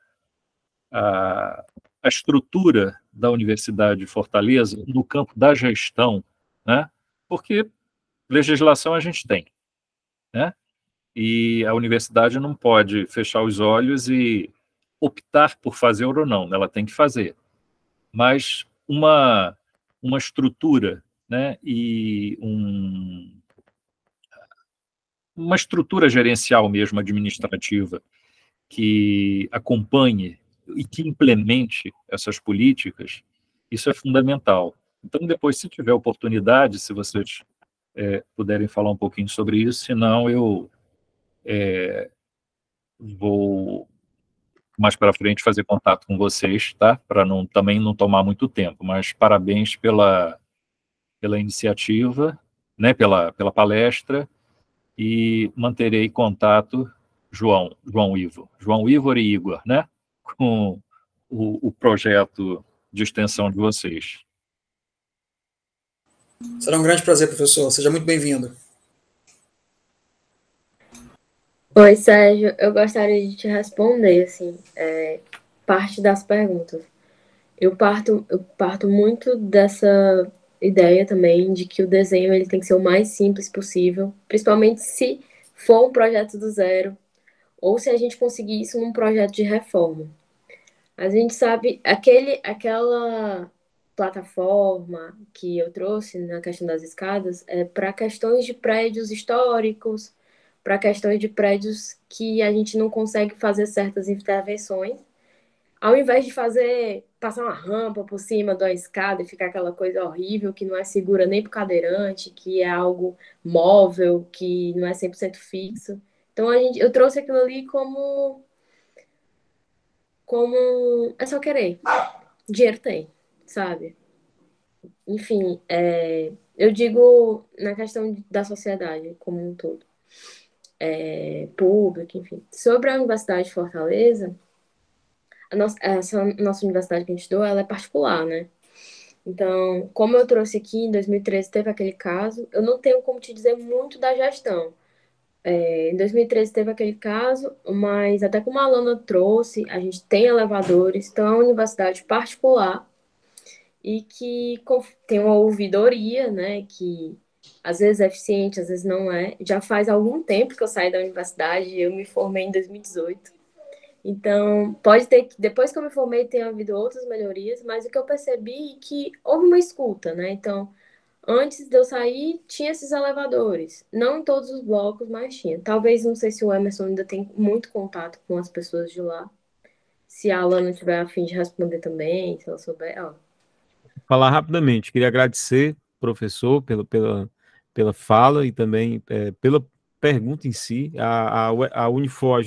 estrutura da Universidade de Fortaleza no campo da gestão, né? Porque legislação a gente tem, né? E a universidade não pode fechar os olhos e optar por fazer ou não, ela tem que fazer. Mas uma estrutura, né, e uma estrutura gerencial mesmo, administrativa, que acompanhe e que implemente essas políticas, isso é fundamental. Então, depois, se tiver oportunidade, se vocês puderem falar um pouquinho sobre isso, senão eu vou mais para frente fazer contato com vocês, tá? Para também não tomar muito tempo, mas parabéns pela iniciativa, né? Pela palestra, e manterei contato, João Ivor e Igor, né? Com o projeto de extensão de vocês. Será um grande prazer, professor. Seja muito bem-vindo. Oi, Sérgio. Eu gostaria de te responder, assim, parte das perguntas. Eu parto muito dessa ideia também de que o desenho ele tem que ser o mais simples possível, principalmente se for um projeto do zero, ou se a gente conseguir isso num projeto de reforma. A gente sabe, aquela plataforma que eu trouxe na questão das escadas é para questões de prédios históricos, para questões de prédios que a gente não consegue fazer certas intervenções. Ao invés de passar uma rampa por cima da escada e ficar aquela coisa horrível que não é segura nem para o cadeirante, que é algo móvel, que não é 100% fixo. Então, eu trouxe aquilo ali como é só querer. Dinheiro tem, sabe? Enfim, eu digo na questão da sociedade como um todo. Público, enfim. Sobre a Universidade de Fortaleza, essa nossa universidade que a gente estudou, ela é particular, né? Então, como eu trouxe aqui, em 2013 teve aquele caso, eu não tenho como te dizer muito da gestão. Em 2013 teve aquele caso, mas até como a Alana trouxe, a gente tem elevadores, então é uma universidade particular e que tem uma ouvidoria, né, que às vezes é eficiente, às vezes não é. Já faz algum tempo que eu saí da universidade, eu me formei em 2018. Então, pode ter que, depois que eu me formei, tenha havido outras melhorias, mas o que eu percebi é que houve uma escuta, né? Então, antes de eu sair, tinha esses elevadores. Não em todos os blocos, mas tinha. Talvez, não sei se o Emerson ainda tem muito contato com as pessoas de lá. Se a Alana tiver a fim de responder também, se ela souber, ó. Falar rapidamente, queria agradecer, professor, pela fala e também pela pergunta em si. A Unifor,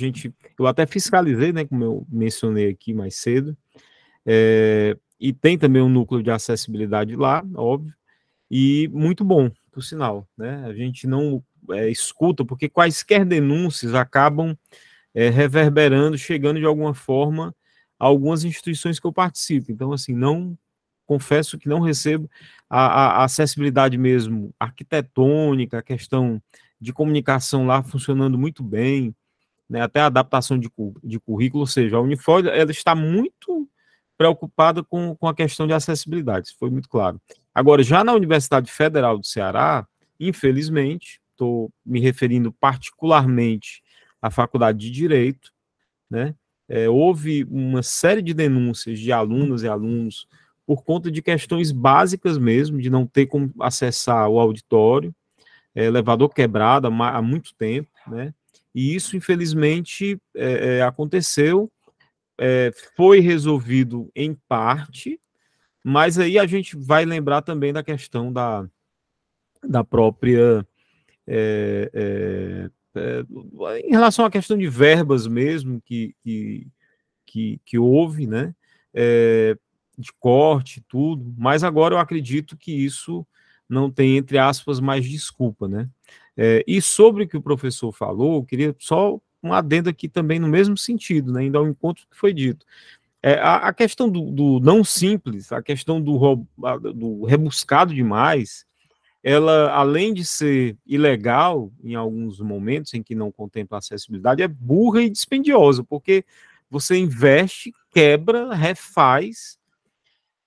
eu até fiscalizei, né, como eu mencionei aqui mais cedo, e tem também um núcleo de acessibilidade lá, óbvio, e muito bom, por sinal, né? A gente não escuta, porque quaisquer denúncias acabam reverberando, chegando de alguma forma a algumas instituições que eu participo. Então, assim, confesso que não recebo a acessibilidade mesmo arquitetônica, a questão de comunicação lá funcionando muito bem, né, até a adaptação de currículo, ou seja, a Unifor ela está muito preocupada com a questão de acessibilidade, isso foi muito claro. Agora, já na Universidade Federal do Ceará, infelizmente, estou me referindo particularmente à Faculdade de Direito, né, houve uma série de denúncias de alunas e alunos por conta de questões básicas mesmo, de não ter como acessar o auditório, elevador quebrado há muito tempo, né? E isso, infelizmente, aconteceu, foi resolvido em parte, mas aí a gente vai lembrar também da questão da própria... em relação à questão de verbas mesmo que houve, né? De corte, tudo, mas agora eu acredito que isso não tem, entre aspas, mais desculpa, né? E sobre o que o professor falou, eu queria só um adendo aqui também no mesmo sentido, né? Ainda ao encontro que foi dito. A questão do não simples, a questão do rebuscado demais, ela, além de ser ilegal em alguns momentos em que não contempla acessibilidade, é burra e dispendiosa, porque você investe, quebra, refaz.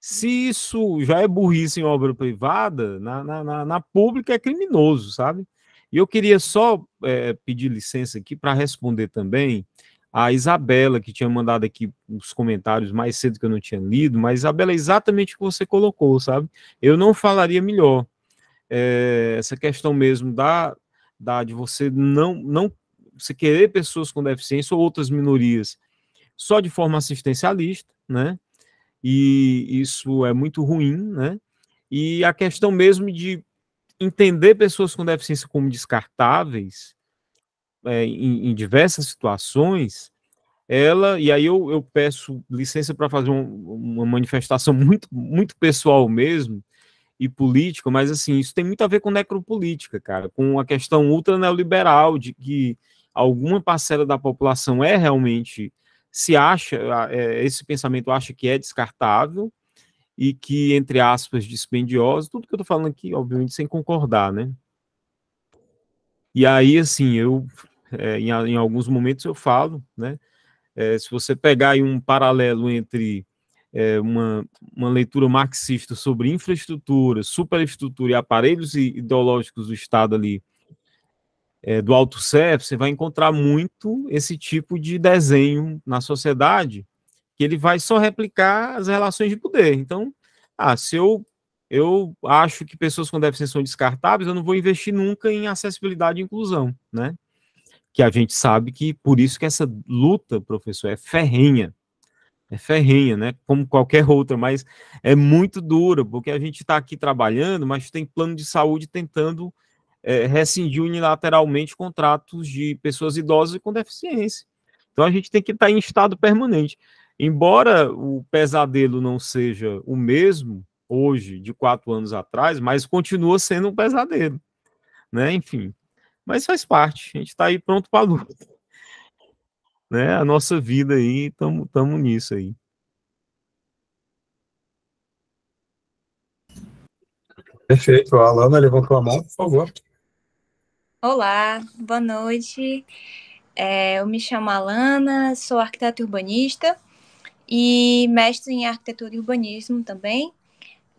Se isso já é burrice em obra privada, na pública é criminoso, sabe? E eu queria só pedir licença aqui para responder também a Isabela, que tinha mandado aqui os comentários mais cedo que eu não tinha lido, mas Isabela, é exatamente o que você colocou, sabe? Eu não falaria melhor. Essa questão mesmo de você não você querer pessoas com deficiência ou outras minorias só de forma assistencialista, né? E isso é muito ruim, né? E a questão mesmo de entender pessoas com deficiência como descartáveis em diversas situações ela, e aí eu peço licença para fazer uma manifestação muito, muito pessoal mesmo, e política, mas assim, isso tem muito a ver com necropolítica, cara, com a questão ultra neoliberal de que alguma parcela da população realmente se acha, esse pensamento acha que é descartável e que, entre aspas, dispendioso, tudo que eu tô falando aqui, obviamente, sem concordar, né? E aí, assim, em alguns momentos eu falo, né? Se você pegar aí um paralelo entre uma leitura marxista sobre infraestrutura, superestrutura e aparelhos ideológicos do Estado ali, do Althusser, você vai encontrar muito esse tipo de desenho na sociedade, que ele vai só replicar as relações de poder. Então, se eu acho que pessoas com deficiência são descartáveis, eu não vou investir nunca em acessibilidade e inclusão, né? Que a gente sabe que, por isso que essa luta, professor, é ferrenha, né? Como qualquer outra, mas é muito dura, porque a gente está aqui trabalhando, mas tem plano de saúde tentando rescindir unilateralmente contratos de pessoas idosas e com deficiência. Então a gente tem que estar em estado permanente. Embora o pesadelo não seja o mesmo hoje de 4 anos atrás, mas continua sendo um pesadelo, né? Enfim, mas faz parte. A gente está aí pronto para a luta, né? A nossa vida aí, estamos nisso aí. Perfeito. A Alana levantou a mão, por favor. Olá, boa noite. Eu me chamo Alana, sou arquiteta urbanista e mestre em arquitetura e urbanismo também.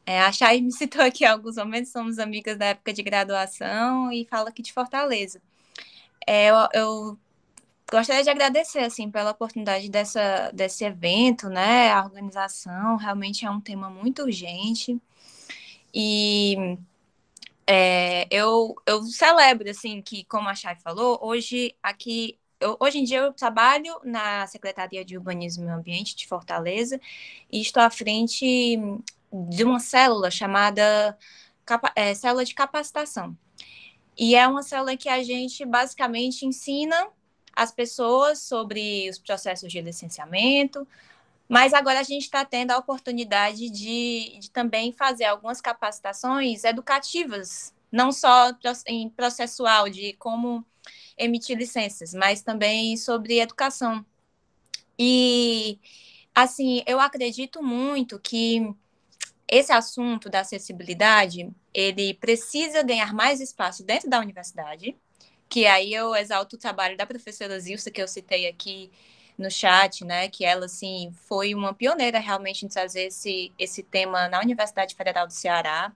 A Chay me citou aqui em alguns momentos, somos amigas da época de graduação e falo aqui de Fortaleza. Eu gostaria de agradecer assim, pela oportunidade desse evento, né? A organização realmente é um tema muito urgente e eu celebro, assim, que, como a Chay falou, hoje em dia eu trabalho na Secretaria de Urbanismo e Meio Ambiente de Fortaleza e estou à frente de uma célula chamada Célula de Capacitação. E é uma célula que a gente basicamente ensina as pessoas sobre os processos de licenciamento, mas agora a gente está tendo a oportunidade de também fazer algumas capacitações educativas, não só em processual, de como emitir licenças, mas também sobre educação. E, assim, eu acredito muito que esse assunto da acessibilidade, ele precisa ganhar mais espaço dentro da universidade, que aí eu exalto o trabalho da professora Zilsa, que eu citei aqui no chat, né, que ela, assim, foi uma pioneira realmente em trazer esse tema na Universidade Federal do Ceará.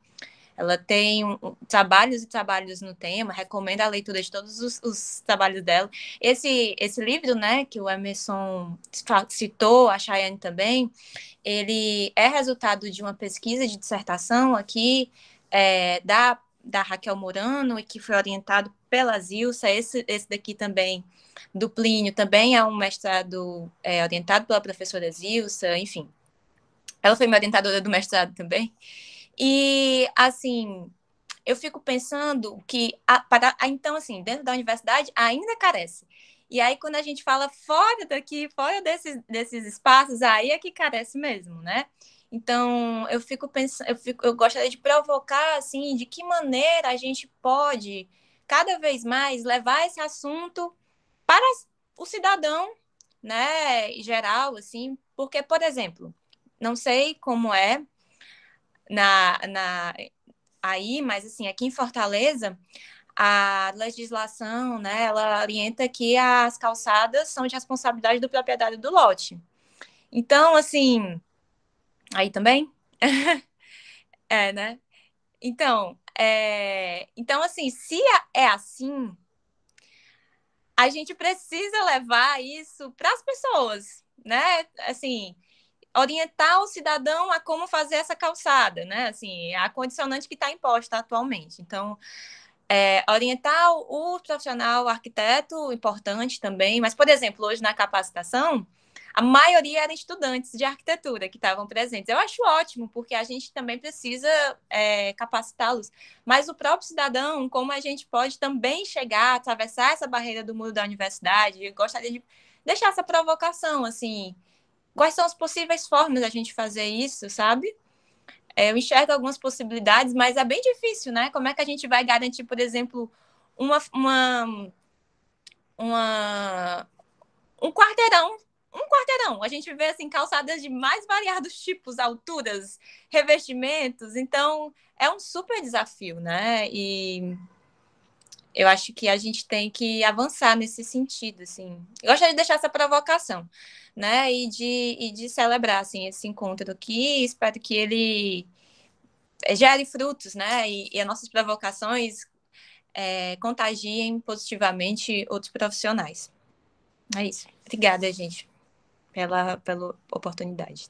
Ela tem trabalhos e trabalhos no tema, recomendo a leitura de todos os trabalhos dela. Esse livro, né, que o Emerson citou, a Chayane também, ele é resultado de uma pesquisa de dissertação aqui da Raquel Morano, e que foi orientado pela Zilsa. Esse daqui também, do Plínio, também é um mestrado orientado pela professora Zilsa, enfim. Ela foi minha orientadora do mestrado também. E, assim, eu fico pensando que, então, assim, dentro da universidade ainda carece. E aí, quando a gente fala fora daqui, fora desses espaços, aí é que carece mesmo, né? Então, eu fico pensando, eu gostaria de provocar, assim, de que maneira a gente pode, cada vez mais, levar esse assunto para o cidadão, né, em geral, assim, porque, por exemplo, não sei como é aí, mas assim, aqui em Fortaleza, a legislação, né, ela orienta que as calçadas são de responsabilidade do proprietário do lote. Então, assim, aí também? Né? Então, assim, se é assim, a gente precisa levar isso para as pessoas, né? Assim, orientar o cidadão a como fazer essa calçada, né? Assim, a condicionante que está imposta atualmente. Então, orientar o profissional, o arquiteto, importante também. Mas, por exemplo, hoje na capacitação, a maioria eram estudantes de arquitetura que estavam presentes. Eu acho ótimo, porque a gente também precisa capacitá-los. Mas o próprio cidadão, como a gente pode também chegar, atravessar essa barreira do muro da universidade, eu gostaria de deixar essa provocação, assim, quais são as possíveis formas da gente fazer isso, sabe? Eu enxergo algumas possibilidades, mas é bem difícil, né? Como é que a gente vai garantir, por exemplo, um quarteirão? Um quarteirão. A gente vê, assim, calçadas de mais variados tipos, alturas, revestimentos. Então, é um super desafio, né? E eu acho que a gente tem que avançar nesse sentido, assim. Eu gostaria de deixar essa provocação, né? E de celebrar, assim, esse encontro aqui. Espero que ele gere frutos, né? E as nossas provocações contagiem positivamente outros profissionais. É isso. Obrigada, gente, pela oportunidade.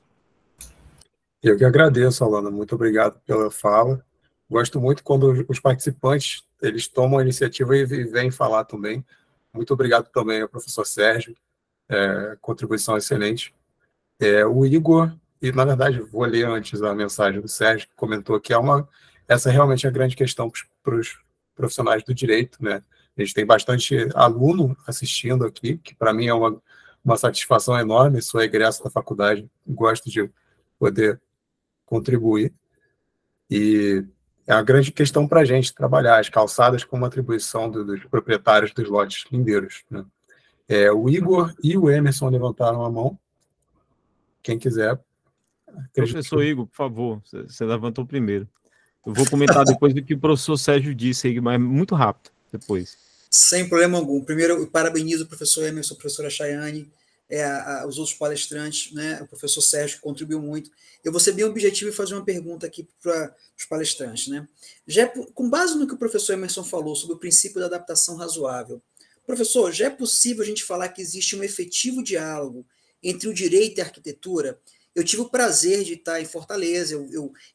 Eu que agradeço, Alana. Muito obrigado pela fala. Gosto muito quando os participantes eles tomam a iniciativa e vêm falar também. Muito obrigado também ao professor Sérgio, contribuição excelente. O Igor, e na verdade vou ler antes a mensagem do Sérgio, que comentou que essa realmente é a grande questão para os profissionais do direito, né? A gente tem bastante aluno assistindo aqui, que para mim é uma satisfação enorme, sou egresso da faculdade, gosto de poder contribuir. E é a grande questão para a gente trabalhar as calçadas como atribuição dos proprietários dos lotes lindeiros, né? O Igor e o Emerson levantaram a mão. Quem quiser. Professor Igor, por favor, você levantou primeiro. Eu vou comentar depois do que o professor Sérgio disse aí, mas muito rápido depois. Sem problema algum. Primeiro, eu parabenizo o professor Emerson, a professora Chayane, os outros palestrantes, né? O professor Sérgio, que contribuiu muito. Eu vou ser bem objetivo e fazer uma pergunta aqui para os palestrantes, né? Com base no que o professor Emerson falou sobre o princípio da adaptação razoável, professor, já é possível a gente falar que existe um efetivo diálogo entre o direito e a arquitetura? Eu tive o prazer de estar em Fortaleza,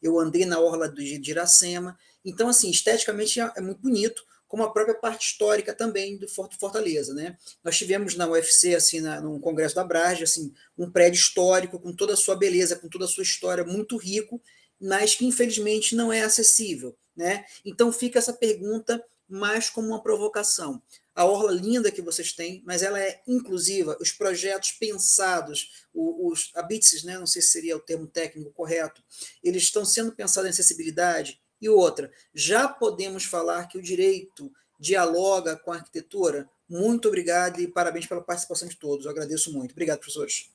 eu andei na orla de Iracema, então, assim, esteticamente é muito bonito, como a própria parte histórica também do Fortaleza, né? Nós tivemos na UFC, assim, no Congresso da Brage, assim, um prédio histórico com toda a sua beleza, com toda a sua história, muito rico, mas que infelizmente não é acessível, né? Então fica essa pergunta mais como uma provocação. A orla linda que vocês têm, mas ela é inclusiva, os projetos pensados, os habites, né? Não sei se seria o termo técnico correto, eles estão sendo pensados em acessibilidade. E outra, já podemos falar que o direito dialoga com a arquitetura? Muito obrigado e parabéns pela participação de todos. Eu agradeço muito. Obrigado, professores.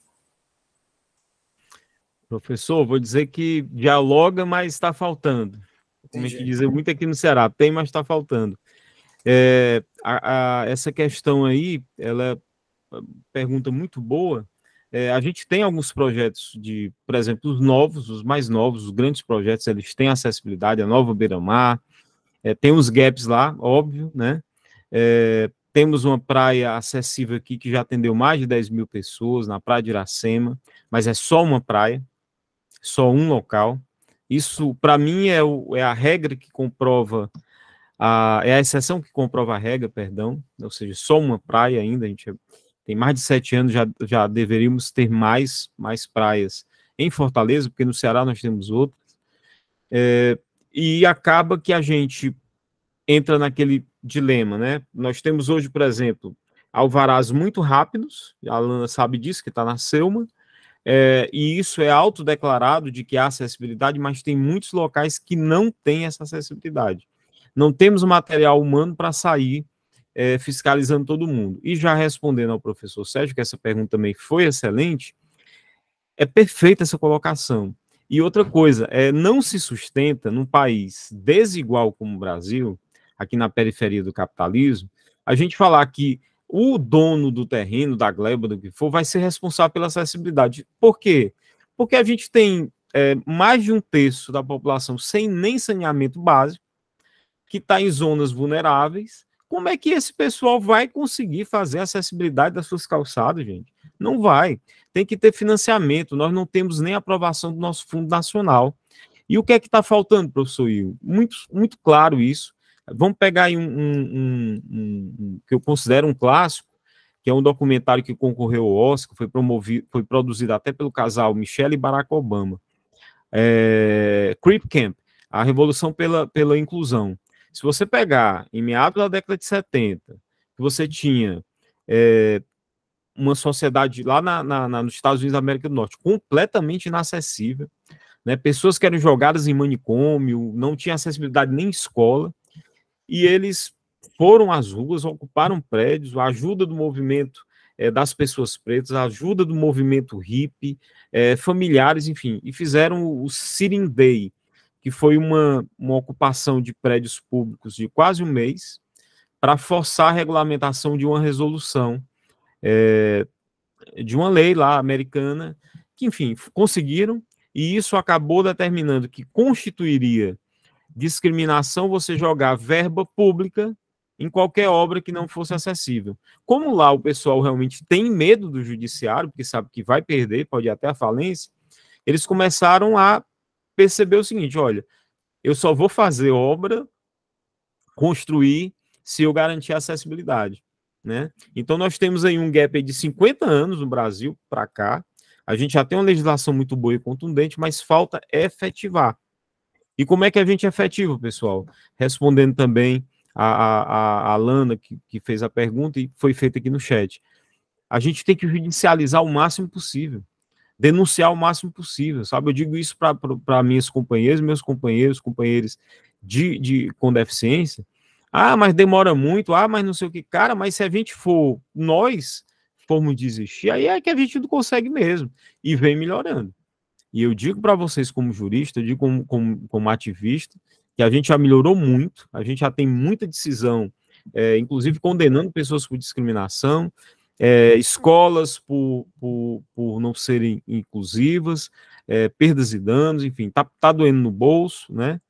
Professor, vou dizer que dialoga, mas está faltando. Como é que dizer muito aqui no Ceará, tem, mas está faltando. Essa questão aí, ela é uma pergunta muito boa. A gente tem alguns projetos por exemplo, os mais novos, os grandes projetos, eles têm acessibilidade, a Nova Beira-Mar, tem uns gaps lá, óbvio, né? Temos uma praia acessível aqui que já atendeu mais de 10 mil pessoas, na Praia de Iracema, mas é só uma praia, só um local. Isso, para mim, é a regra que comprova, é a exceção que comprova a regra, perdão, ou seja, só uma praia ainda, a gente tem mais de 7 anos, já deveríamos ter mais praias em Fortaleza, porque no Ceará nós temos outras, e acaba que a gente entra naquele dilema, né? Nós temos hoje, por exemplo, alvarás muito rápidos, a Alana sabe disso, que está na Selma, e isso é autodeclarado de que há acessibilidade, mas tem muitos locais que não têm essa acessibilidade. Não temos material humano para sair fiscalizando todo mundo. E já respondendo ao professor Sérgio, que essa pergunta também foi excelente, é perfeita essa colocação. E outra coisa, não se sustenta num país desigual como o Brasil, aqui na periferia do capitalismo, a gente falar que o dono do terreno, da gleba, do que for, vai ser responsável pela acessibilidade. Por quê? Porque a gente tem mais de 1/3 da população sem nem saneamento básico, que está em zonas vulneráveis. Como é que esse pessoal vai conseguir fazer a acessibilidade das suas calçadas, gente? Não vai. Tem que ter financiamento. Nós não temos nem aprovação do nosso Fundo Nacional. E o que é que está faltando, professor Igor? Muito claro isso. Vamos pegar aí que eu considero um clássico, que é um documentário que concorreu ao Oscar, foi produzido até pelo casal Michelle e Barack Obama. Crip Camp, a Revolução pela Inclusão. Se você pegar em meados da década de 70, que você tinha uma sociedade lá nos Estados Unidos da América do Norte, completamente inacessível, né? Pessoas que eram jogadas em manicômio, não tinha acessibilidade nem em escola, e eles foram às ruas, ocuparam prédios, a ajuda do movimento das pessoas pretas, a ajuda do movimento hippie, familiares, enfim, e fizeram o Sitting Day, que foi uma ocupação de prédios públicos de quase um mês, para forçar a regulamentação de uma resolução, de uma lei lá americana, que, enfim, conseguiram, e isso acabou determinando que constituiria discriminação você jogar verba pública em qualquer obra que não fosse acessível. Como lá o pessoal realmente tem medo do judiciário, porque sabe que vai perder, pode ir até a falência, eles começaram a perceber o seguinte, olha, eu só vou fazer obra, construir, se eu garantir a acessibilidade, né? Então nós temos aí um gap aí de 50 anos no Brasil para cá, a gente já tem uma legislação muito boa e contundente, mas falta efetivar. E como é que a gente efetiva, pessoal? Respondendo também a Alana, que fez a pergunta e foi feita aqui no chat. A gente tem que judicializar o máximo possível, denunciar o máximo possível, sabe? Eu digo isso para minhas companheiras, meus companheiros com deficiência. Ah, mas demora muito, mas não sei o que. Cara, mas se a gente nós formos desistir, aí é que a gente não consegue mesmo. E vem melhorando. E eu digo para vocês como jurista, eu digo como ativista, que a gente já melhorou muito, a gente já tem muita decisão, inclusive condenando pessoas por discriminação, escolas por não serem inclusivas, perdas e danos, enfim, tá doendo no bolso, né?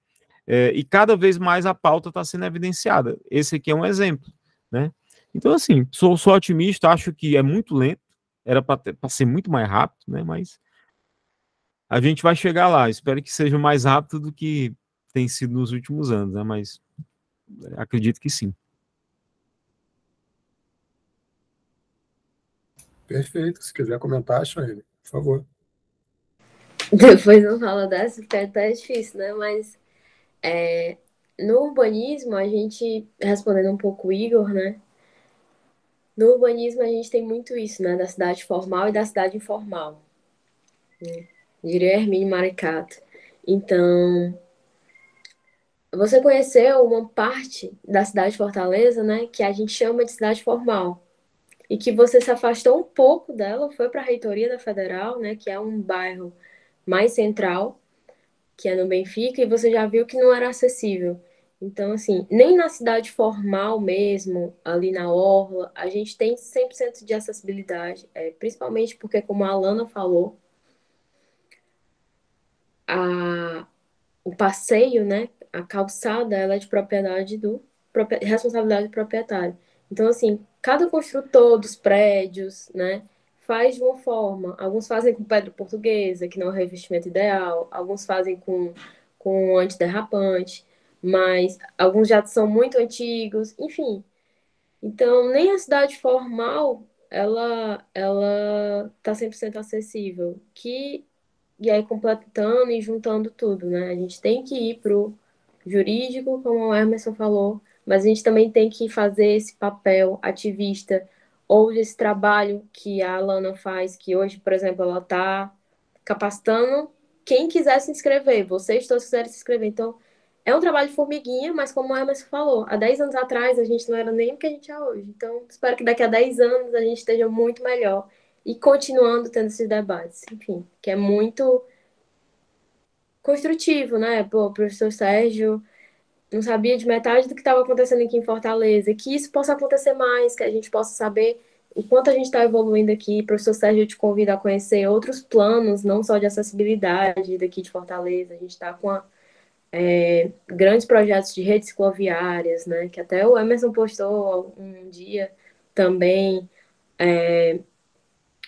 E cada vez mais a pauta está sendo evidenciada. Esse aqui é um exemplo, né? Então, assim, sou otimista, acho que é muito lento, era para ser muito mais rápido, né? Mas a gente vai chegar lá, espero que seja mais rápido do que tem sido nos últimos anos, né? Mas acredito que sim. Perfeito. Se quiser comentar, Chayane, por favor. Depois não fala dessa, porque até é difícil, né? Mas no urbanismo, a gente, respondendo um pouco o Igor, né? No urbanismo, a gente tem muito isso, né? Da cidade formal e da cidade informal. Né? Diria Hermínio Maricato. Então, você conheceu uma parte da cidade de Fortaleza, né? Que a gente chama de cidade formal. E que você se afastou um pouco dela, foi para a reitoria da Federal, né? Que é um bairro mais central, que é no Benfica, e você já viu que não era acessível. Então, assim, nem na cidade formal mesmo, ali na Orla, a gente tem 100% de acessibilidade, principalmente porque, como a Alana falou, o passeio, né, a calçada, ela é de responsabilidade do proprietário. Então, assim, cada construtor dos prédios, né, faz de uma forma. Alguns fazem com pedra portuguesa, que não é o revestimento ideal. Alguns fazem com antiderrapante. Mas alguns já são muito antigos. Enfim. Então, nem a cidade formal, ela tá 100% acessível. E aí, completando e juntando tudo, né? A gente tem que ir pro jurídico, como o Emerson falou, mas a gente também tem que fazer esse papel ativista ou esse trabalho que a Alana faz, que hoje, por exemplo, ela está capacitando quem quiser se inscrever, vocês todos quiserem se inscrever. Então, é um trabalho de formiguinha, mas como o Emerson falou, há 10 anos atrás a gente não era nem o que a gente é hoje. Então, espero que daqui a 10 anos a gente esteja muito melhor e continuando tendo esses debates, enfim, que é muito construtivo, né? Pô, o professor Sérgio não sabia de metade do que estava acontecendo aqui em Fortaleza, que isso possa acontecer mais, que a gente possa saber o quanto a gente está evoluindo aqui. Professor Sérgio, eu te convido a conhecer outros planos, não só de acessibilidade daqui de Fortaleza, a gente está com grandes projetos de redes cicloviárias, né? Que até o Emerson postou um dia também,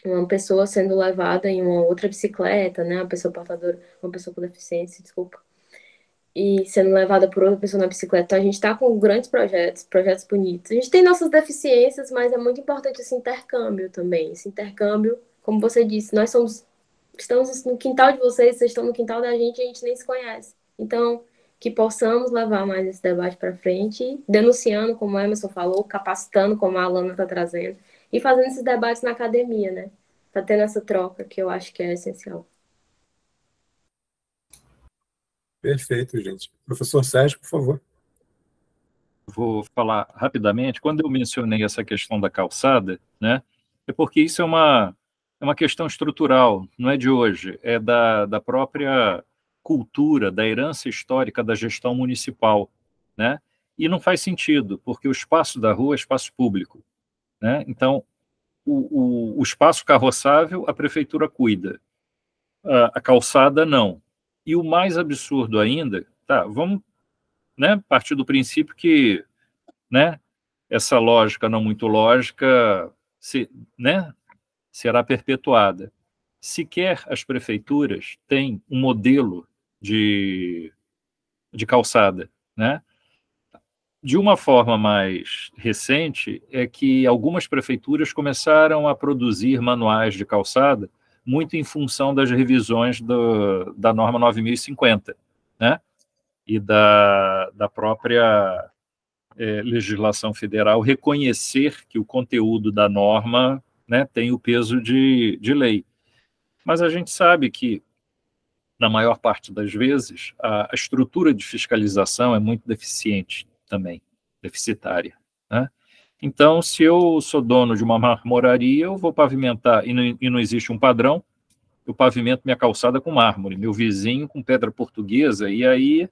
uma pessoa sendo levada em uma outra bicicleta, né? Uma pessoa portadora, uma pessoa com deficiência, desculpa, e sendo levada por outra pessoa na bicicleta. Então, a gente está com grandes projetos bonitos. A gente tem nossas deficiências, mas é muito importante esse intercâmbio também. Esse intercâmbio, como você disse, estamos no quintal de vocês estão no quintal da gente e a gente nem se conhece. Então, que possamos levar mais esse debate para frente, denunciando, como o Emerson falou, capacitando, como a Alana está trazendo, e fazendo esses debates na academia, né? Tá tendo essa troca que eu acho que é essencial. Perfeito, gente. Professor Sérgio, por favor. Vou falar rapidamente. Quando eu mencionei essa questão da calçada, né, é porque isso é uma questão estrutural, não é de hoje, é da própria cultura, da herança histórica da gestão municipal, né? E não faz sentido, porque o espaço da rua é espaço público, né? Então, o espaço carroçável, a prefeitura cuida, a calçada, não. E o mais absurdo ainda, tá, vamos, né, partir do princípio que, né, essa lógica não muito lógica né, será perpetuada. Sequer as prefeituras têm um modelo de calçada, né? De uma forma mais recente, é que algumas prefeituras começaram a produzir manuais de calçada muito em função das revisões da norma 9050, né? E da própria legislação federal reconhecer que o conteúdo da norma, né, tem o peso de lei. Mas a gente sabe que, na maior parte das vezes, a estrutura de fiscalização é muito deficiente também, deficitária, né? Então, se eu sou dono de uma marmoraria, eu vou pavimentar, e não existe um padrão, eu pavimento minha calçada com mármore, meu vizinho com pedra portuguesa, e aí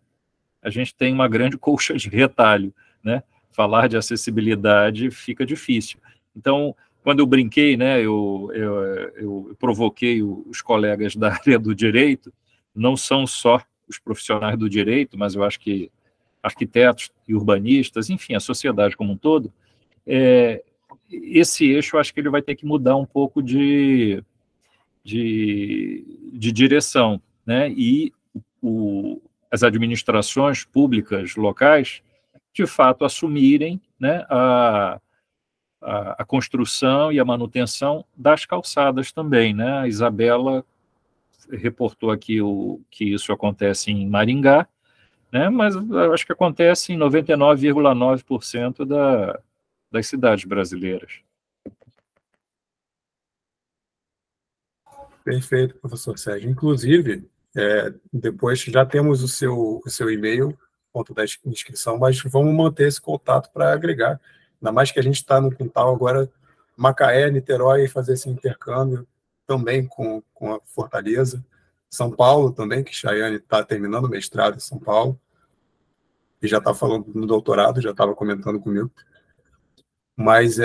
a gente tem uma grande colcha de retalho, né? Falar de acessibilidade fica difícil. Então, quando eu brinquei, né, eu provoquei os colegas da área do direito, não são só os profissionais do direito, mas eu acho que arquitetos e urbanistas, enfim, a sociedade como um todo, esse eixo eu acho que ele vai ter que mudar um pouco de direção, né? E as administrações públicas locais, de fato, assumirem, né, a construção e a manutenção das calçadas também, né? A Isabela reportou aqui que isso acontece em Maringá, né? Mas eu acho que acontece em 99,9% das cidades brasileiras. Perfeito, professor Sérgio. Inclusive, depois já temos o seu e-mail, ponto da inscrição, mas vamos manter esse contato para agregar. Ainda mais que a gente está no quintal agora, Macaé, Niterói, fazer esse intercâmbio também com a Fortaleza. São Paulo também, que Chayane está terminando o mestrado em São Paulo, e já está falando no doutorado, já estava comentando comigo. Mas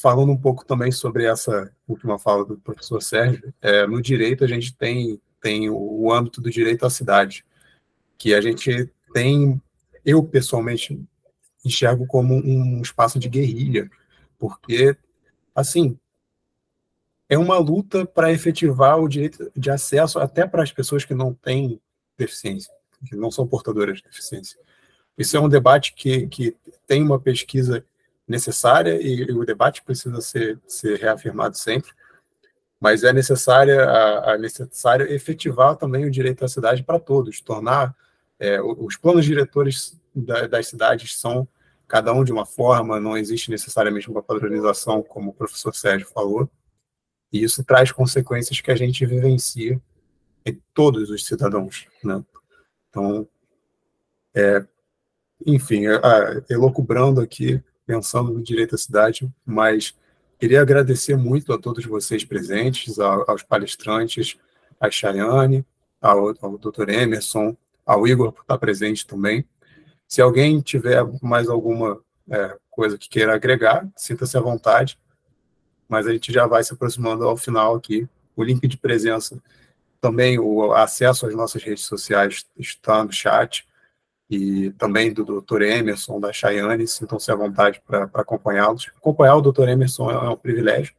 falando um pouco também sobre essa última fala do professor Sérgio, no direito a gente tem o âmbito do direito à cidade, que a gente tem, eu pessoalmente enxergo como um espaço de guerrilha, porque, assim, é uma luta para efetivar o direito de acesso até para as pessoas que não têm deficiência, que não são portadoras de deficiência. Isso é um debate que tem uma pesquisa necessária e o debate precisa ser reafirmado sempre, mas é necessário efetivar também o direito à cidade para todos, tornar os planos diretores das cidades são cada um de uma forma, não existe necessariamente uma padronização, como o professor Sérgio falou, e isso traz consequências que a gente vivencia em todos os cidadãos, né? Então, enfim, elucubrando aqui, pensando no direito à cidade, mas queria agradecer muito a todos vocês presentes, aos palestrantes, a Chayane, ao Dr. Emerson, ao Igor por estar presente também. Se alguém tiver mais alguma coisa que queira agregar, sinta-se à vontade, mas a gente já vai se aproximando ao final aqui. O link de presença, também o acesso às nossas redes sociais está no chat, e também do Dr. Emerson, da Chayane, sintam-se à vontade para acompanhá-los. Acompanhar o Dr. Emerson é um privilégio,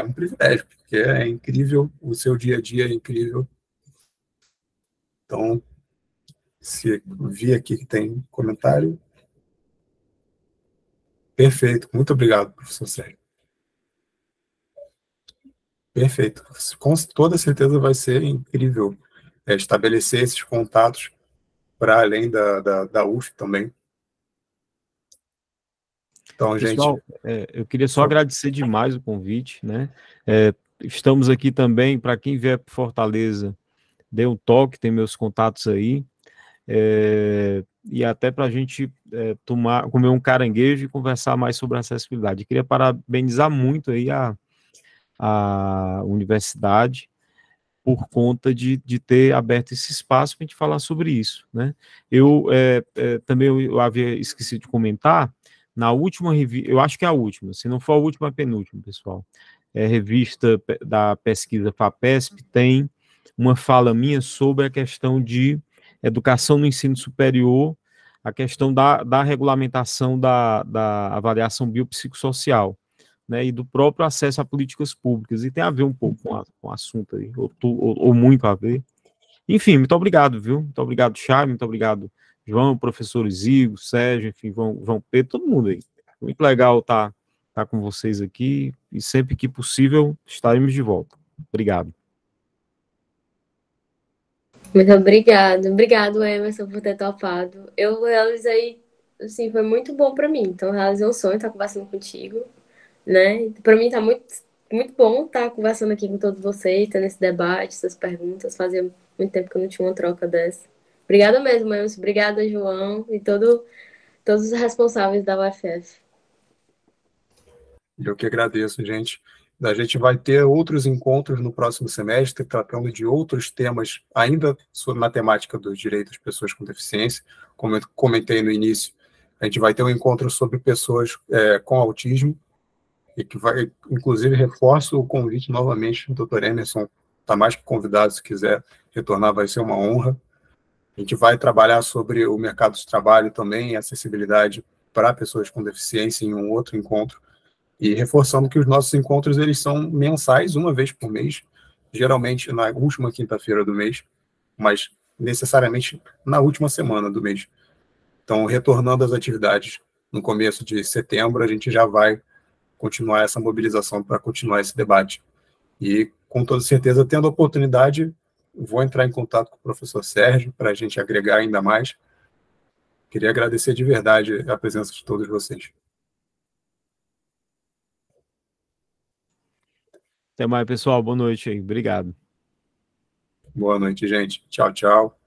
um privilégio, porque é incrível, o seu dia a dia é incrível. Então, se vi aqui que tem comentário. Perfeito, muito obrigado, professor Sérgio. Perfeito, com toda certeza vai ser incrível estabelecer esses contatos para além da UF também. Então, Pessoal, gente... eu queria só agradecer demais o convite, né? Estamos aqui também, para quem vier para Fortaleza, dê um toque, tem meus contatos aí, e até para a gente comer um caranguejo e conversar mais sobre acessibilidade. Queria parabenizar muito aí a universidade por conta de ter aberto esse espaço para a gente falar sobre isso, né? Também eu havia esquecido de comentar, na última revista, eu acho que é a última, se não for a última, a penúltima, pessoal, revista da pesquisa FAPESP, tem uma fala minha sobre a questão de educação no ensino superior, a questão da regulamentação da avaliação biopsicossocial, né, e do próprio acesso a políticas públicas, e tem a ver um pouco com o assunto aí, ou muito a ver. Enfim, muito obrigado, viu? Muito obrigado, Chay, muito obrigado, João, professor Zigo, Sérgio, enfim, João Pedro, todo mundo aí. Muito legal estar com vocês aqui, e sempre que possível estaremos de volta. Obrigado. Muito obrigado. Obrigado, Emerson, por ter topado. Eu realizei, assim, foi muito bom para mim. Então, eu realizei um sonho estar conversando contigo, né? Para mim tá muito, muito bom estar conversando aqui com todos vocês, tendo esse debate, essas perguntas. Fazia muito tempo que eu não tinha uma troca dessa. Obrigada mesmo, Emerson. Obrigada, João, e todos os responsáveis da UFF. Eu que agradeço, gente. A gente vai ter outros encontros no próximo semestre, tratando de outros temas ainda sobre matemática dos direitos das pessoas com deficiência. Como eu comentei no início, a gente vai ter um encontro sobre pessoas com autismo, e que vai, inclusive, reforço o convite novamente, o Dr. Emerson está mais que convidado, se quiser retornar, vai ser uma honra. A gente vai trabalhar sobre o mercado de trabalho também, acessibilidade para pessoas com deficiência em um outro encontro. E reforçando que os nossos encontros eles são mensais, uma vez por mês, geralmente na última quinta-feira do mês, mas necessariamente na última semana do mês. Então, retornando às atividades no começo de setembro, a gente já vai continuar essa mobilização para continuar esse debate. E, com toda certeza, tendo a oportunidade, vou entrar em contato com o professor Sérgio para a gente agregar ainda mais. Queria agradecer de verdade a presença de todos vocês. Até mais, pessoal. Boa noite aí. Obrigado. Boa noite, gente. Tchau, tchau.